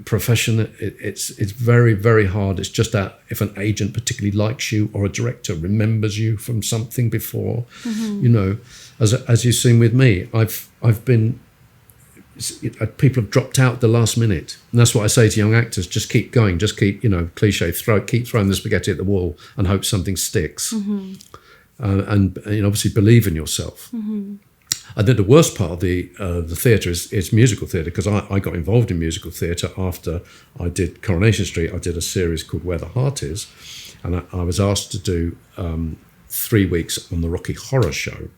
profession. It's very, very hard. It's just that if an agent particularly likes you, or a director remembers you from something before, as you've seen with me, I've been, people have dropped out at the last minute, and that's what I say to young actors: just keep going, just keep, cliche, keep throwing the spaghetti at the wall and hope something sticks, and obviously believe in yourself. I think the worst part of the theatre is musical theatre, because I got involved in musical theatre after I did Coronation Street. I did a series called Where the Heart Is, and I was asked to do 3 weeks on the Rocky Horror Show,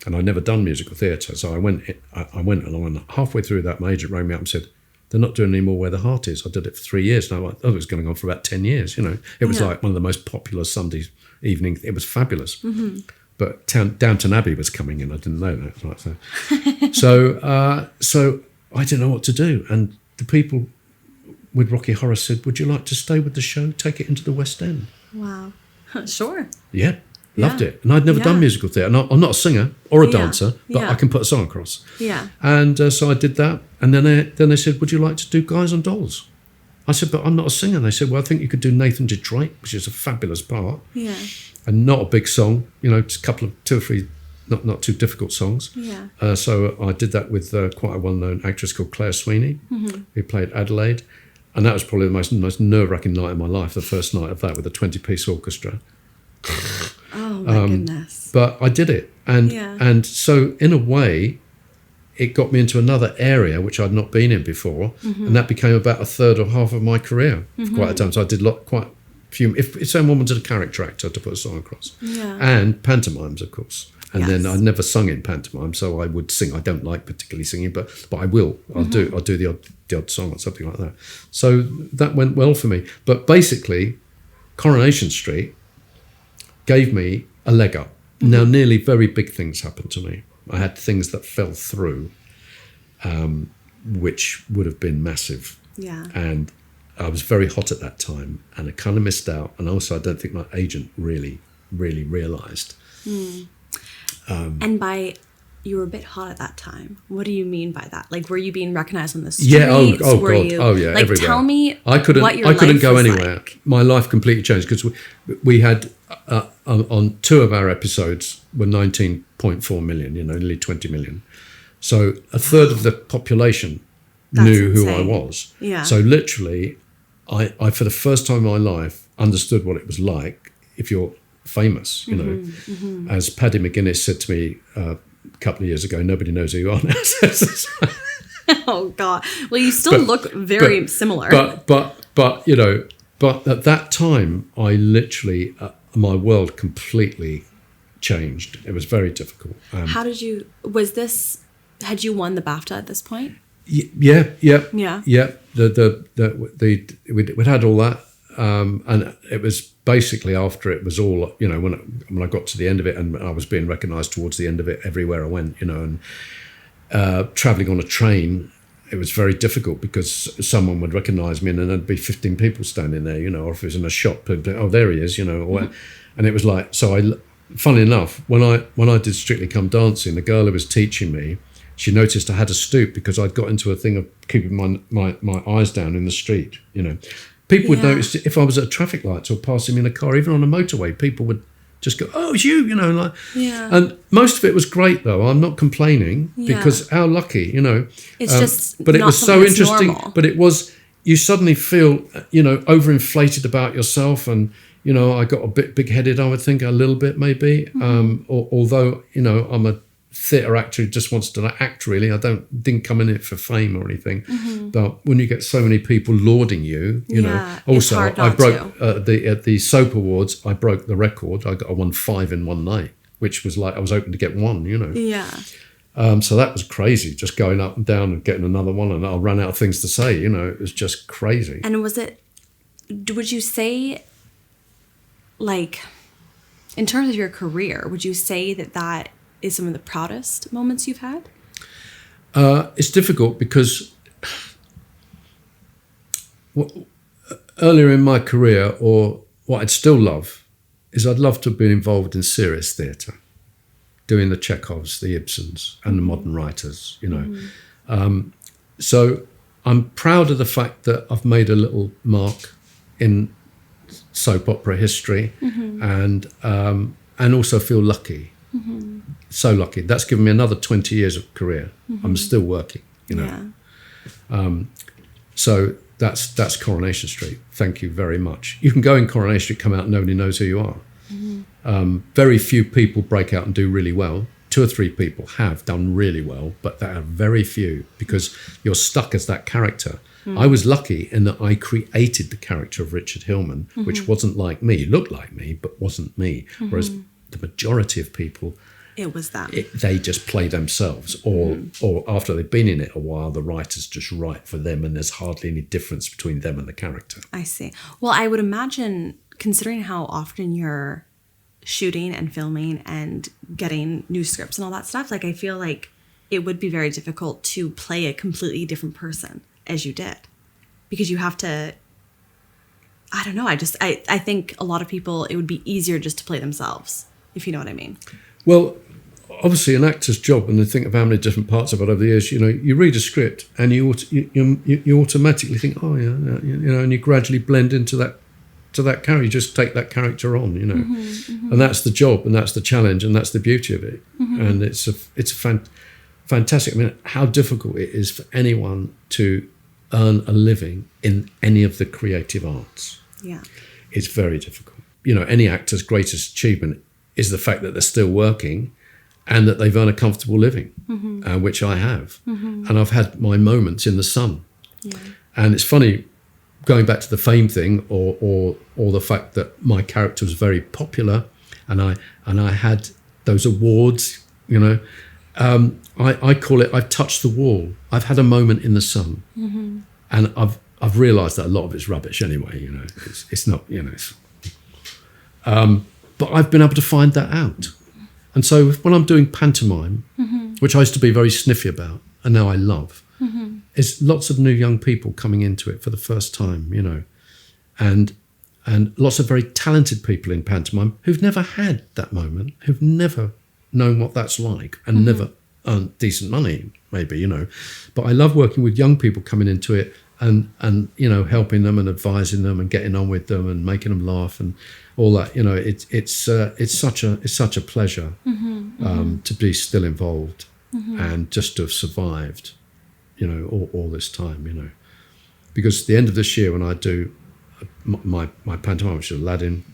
and I'd never done musical theatre. So I went and halfway through that, my agent rang me up and said, "They're not doing any more Where the Heart Is." I did it for 3 years, and I went, it was going on for about 10 years. It was like one of the most popular Sunday evenings. It was fabulous. but Downton Abbey was coming in. I didn't know that. Right, so I didn't know what to do. And the people with Rocky Horror said, would you like to stay with the show? Take it into the West End. Wow. Sure. Yeah. Loved it. And I'd never done musical theatre. I'm not a singer or a dancer, but I can put a song across. Yeah. And so I did that. And then they said, would you like to do Guys on Dolls? I said, but I'm not a singer. And they said, well, I think you could do Nathan Detroit, which is a fabulous part. Yeah. And not a big song, just a couple of 2 or 3 not too difficult songs. Yeah. So I did that with quite a well-known actress called Claire Sweeney, who played Adelaide. And that was probably the most nerve-wracking night of my life, the first night of that with a 20-piece orchestra. Oh, my goodness. But I did it. And so in a way, it got me into another area which I'd not been in before. And that became about a third or half of my career for quite a time. So I did quite a few, if someone wanted a character actor to put a song across. Yeah. And pantomimes, of course. And then I'd never sung in pantomime, so I would sing. I don't like particularly singing, but I will. I'll do the odd song or something like that. So that went well for me. But basically, Coronation Street gave me a leg up. Now, nearly very big things happened to me. I had things that fell through, which would have been massive. Yeah. And I was very hot at that time, and I kind of missed out. And also, I don't think my agent really realised. And by you were a bit hot at that time, what do you mean by that? Like, were you being recognized on the streets? Yeah, oh God, like, everywhere. Tell me I couldn't go anywhere. Like. My life completely changed because we had, on 2 of our episodes were 19.4 million, nearly 20 million. So a third of the population knew who I was. Yeah. So literally, I for the first time in my life understood what it was like if you're famous, As Paddy McGuinness said to me a couple of years ago, nobody knows who you are now. Oh God! Well, you still look very similar. But at that time, I literally my world completely changed. It was very difficult. How did you? Had you won the BAFTA at this point? Yeah. We'd had all that. And it was basically after it was all, when I got to the end of it and I was being recognised towards the end of it everywhere I went, and travelling on a train, it was very difficult because someone would recognise me and then there'd be 15 people standing there, or if it was in a shop, oh, there he is, and it was like, so funnily enough, when I did Strictly Come Dancing, the girl who was teaching me, she noticed I had a stoop because I'd got into a thing of keeping my eyes down in the street, People would notice if I was at traffic lights or passing me in a car, even on a motorway, people would just go, oh, it's you, And most of it was great, though. I'm not complaining because how lucky, It's just but it not was so interesting. normal. But it was, you suddenly feel, overinflated about yourself. And, I got a bit big-headed, I would think, a little bit maybe. Although, I'm a theatre actor who just wants to act, really. I didn't come in it for fame or anything. But when you get so many people lauding you, also I broke at the soap awards, I broke the record. I won 5 in one night, which was like I was hoping to get 1, so that was crazy, just going up and down and getting another one, and I ran out of things to say. It was just crazy. And would you say, like, in terms of your career, would you say that is some of the proudest moments you've had? It's difficult because earlier in my career, or what I'd still love, is I'd love to have been involved in serious theatre, doing the Chekhovs, the Ibsens, and the modern writers, So I'm proud of the fact that I've made a little mark in soap opera history, and also feel lucky. So lucky. That's given me another 20 years of career. I'm still working, So that's Coronation Street. Thank you very much. You can go in Coronation Street, come out, nobody knows who you are. Very few people break out and do really well. 2 or 3 people have done really well, but there are very few because you're stuck as that character. I was lucky in that I created the character of Richard Hillman, which wasn't like me. It looked like me, but wasn't me. Whereas the majority of people, it was them. They just play themselves, or after they've been in it a while, the writers just write for them, and there's hardly any difference between them and the character. I see. Well, I would imagine, considering how often you're shooting and filming and getting new scripts and all that stuff, like I feel like it would be very difficult to play a completely different person as you did, because you have to, I don't know, I think a lot of people, it would be easier just to play themselves, if you know what I mean. Well, obviously an actor's job, and I think of how many different parts of it over the years, you know, you read a script and you automatically think, oh yeah, you know, and you gradually blend into that character. You just take that character on, you know, and that's the job, and that's the challenge, and that's the beauty of it. And it's fantastic. I mean, how difficult it is for anyone to earn a living in any of the creative arts. Yeah, it's very difficult. You know, any actor's greatest achievement is the fact that they're still working and that they've earned a comfortable living, which I have. And I've had my moments in the sun. Yeah. And it's funny, going back to the fame thing, or the fact that my character was very popular, and I had those awards, you know, I call it, I've touched the wall. I've had a moment in the sun, and I've realised that a lot of it's rubbish anyway. You know, it's not, you know. But I've been able to find that out, and so when I'm doing pantomime, which I used to be very sniffy about, and now I love, is lots of new young people coming into it for the first time, you know, and lots of very talented people in pantomime who've never had that moment, who've never known what that's like, and never earned decent money, maybe, you know. But I love working with young people coming into it and you know, helping them and advising them and getting on with them and making them laugh and all that. You know, it's such a pleasure to be still involved and just to have survived, you know, all this time, you know. Because at the end of this year, when I do my pantomime, which is Aladdin,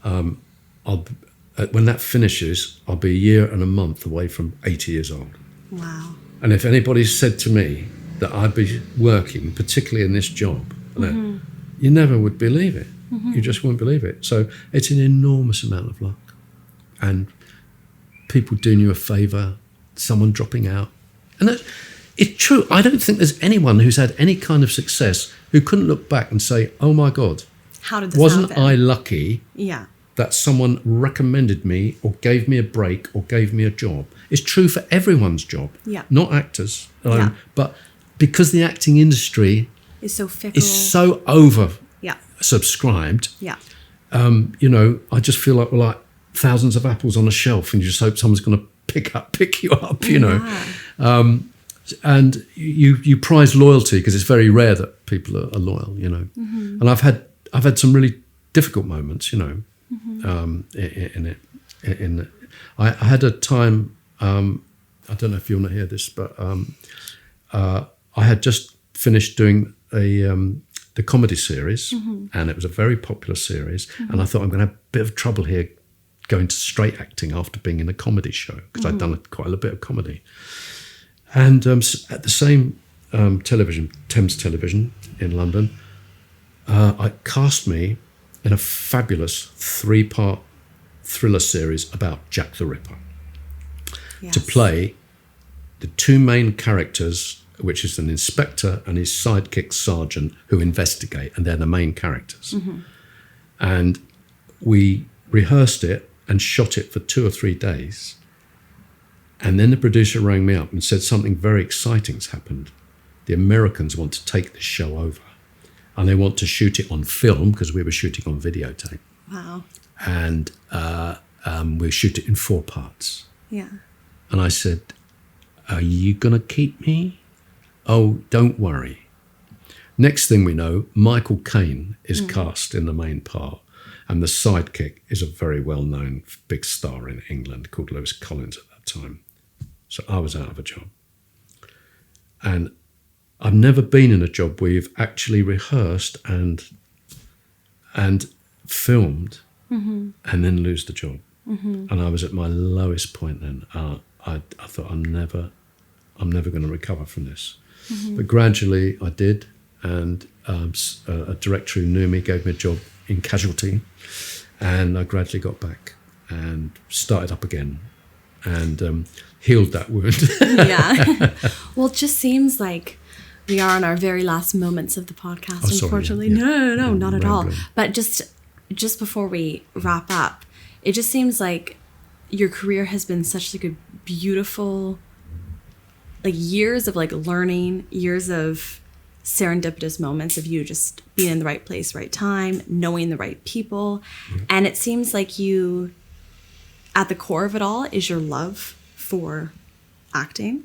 when that finishes, I'll be a year and a month away from 80 years old. Wow. And if anybody said to me that I'd be working, particularly in this job, you never would believe it. You just wouldn't believe it. So it's an enormous amount of luck. And people doing you a favour, someone dropping out. And it's true. I don't think there's anyone who's had any kind of success who couldn't look back and say, oh my God, how did this wasn't happen? I lucky that someone recommended me or gave me a break or gave me a job? It's true for everyone's job, not actors alone. But because the acting industry is so fickle, is so over subscribed, you know, I just feel like we're like thousands of apples on a shelf, and you just hope someone's going to pick you up, you know. And you prize loyalty, because it's very rare that people are loyal, you know. And I've had some really difficult moments, you know, in it. I had a time, I don't know if you want to hear this, but I had just finished doing the comedy series, and it was a very popular series, and I thought, I'm going to have a bit of trouble here going to straight acting after being in a comedy show, because I'd done quite a bit of comedy. And at the same television, Thames Television in London, it cast me in a fabulous 3-part thriller series about Jack the Ripper, to play the two main characters, which is an inspector and his sidekick sergeant, who investigate, and they're the main characters. And we rehearsed it and shot it for 2 or 3 days. And then the producer rang me up and said something very exciting's happened. The Americans want to take this show over, and they want to shoot it on film, because we were shooting on videotape. Wow. And we shoot it in 4 parts. Yeah. And I said, are you going to keep me? Oh, don't worry. Next thing we know, Michael Caine is cast in the main part, and the sidekick is a very well-known big star in England called Lewis Collins at that time. So I was out of a job. And I've never been in a job where you've actually rehearsed and filmed and then lose the job. And I was at my lowest point then. I thought, I'm never going to recover from this. But gradually I did, and a director who knew me gave me a job in Casualty, and I gradually got back and started up again and healed that wound. Well, it just seems like we are on our very last moments of the podcast, unfortunately. Sorry, No, not at all. But just before we wrap up, it just seems like your career has been such like a beautiful, like years of like learning, years of serendipitous moments of you just being in the right place, right time, knowing the right people. And it seems like you, at the core of it all, is your love for acting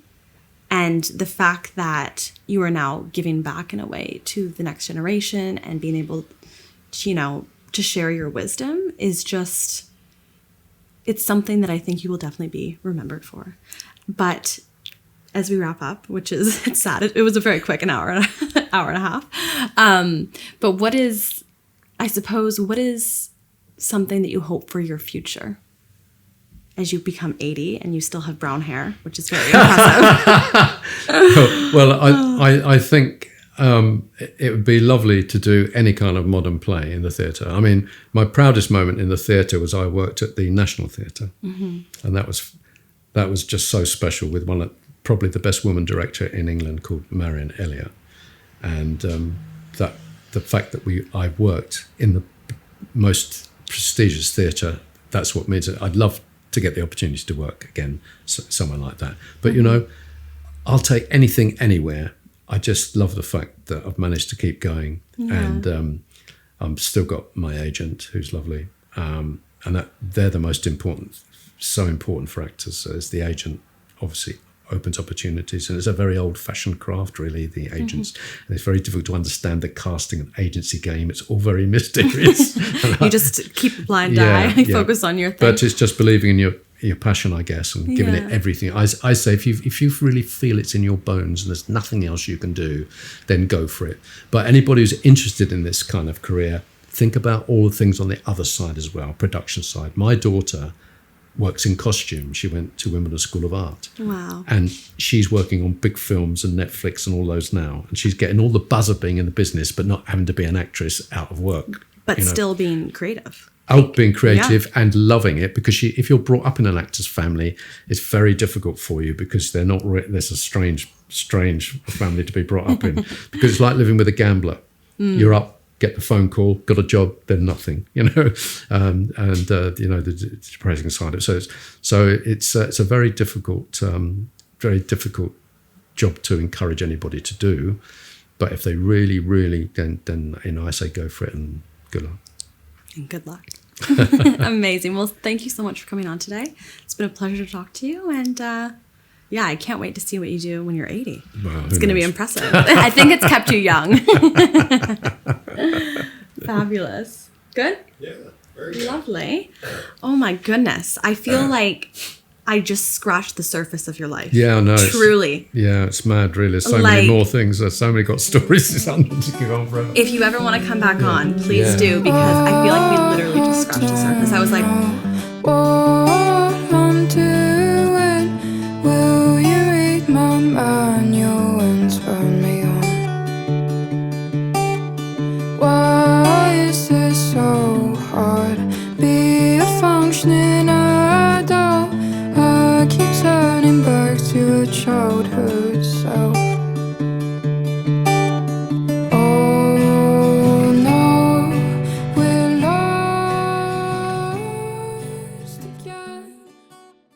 and the fact that you are now giving back in a way to the next generation and being able to, you know, to share your wisdom is just, it's something that I think you will definitely be remembered for. But as we wrap up, which is, it's sad, it was a very quick an hour and a half. But what is, I suppose, what is something that you hope for your future as you become 80 and you still have brown hair, which is very impressive? Well, I think it would be lovely to do any kind of modern play in the theatre. I mean, my proudest moment in the theatre was I worked at the National Theatre, and that was just so special with one of probably the best woman director in England called Marion Elliott, and that the fact that I worked in the most prestigious theatre, that's what means it. I'd love to get the opportunity to work again somewhere like that. But you know, I'll take anything anywhere. I just love the fact that I've managed to keep going, and I'm still got my agent who's lovely, and that they're the most important, so important for actors. As the agent, obviously opens opportunities, and it's a very old-fashioned craft, really, the agents, and it's very difficult to understand the casting and agency game. It's all very mysterious. You just keep a blind eye, focus on your thing. But it's just believing in your passion, I guess, and giving it everything. I say if you really feel it's in your bones and there's nothing else you can do, then go for it. But anybody who's interested in this kind of career, think about all the things on the other side as well, production side. My daughter works in costume. She went to Wimbledon School of Art. Wow. And she's working on big films and Netflix and all those now. And she's getting all the buzz of being in the business, but not having to be an actress out of work. But still being creative. Being creative and loving it, because if you're brought up in an actor's family, it's very difficult for you because they're not. There's a strange family to be brought up in, because it's like living with a gambler. You're up, get the phone call, got a job, then nothing. You know, and you know the depressing side of it. So it's a very difficult job to encourage anybody to do. But if they really, then you know, I say go for it and good luck. And good luck. Amazing. Well, thank you so much for coming on today. It's been a pleasure to talk to you. And I can't wait to see what you do when you're 80. Well, it's going to be impressive. I think it's kept you young. Fabulous. Good? Yeah, very good. Lovely. Oh my goodness. I feel like I just scratched the surface of your life. Yeah, I know. Truly. It's mad, really. There's so many more things. There's so many got stories to go on forever. If you ever want to come back on, please do, because I feel like we literally just scratched the surface. I was like...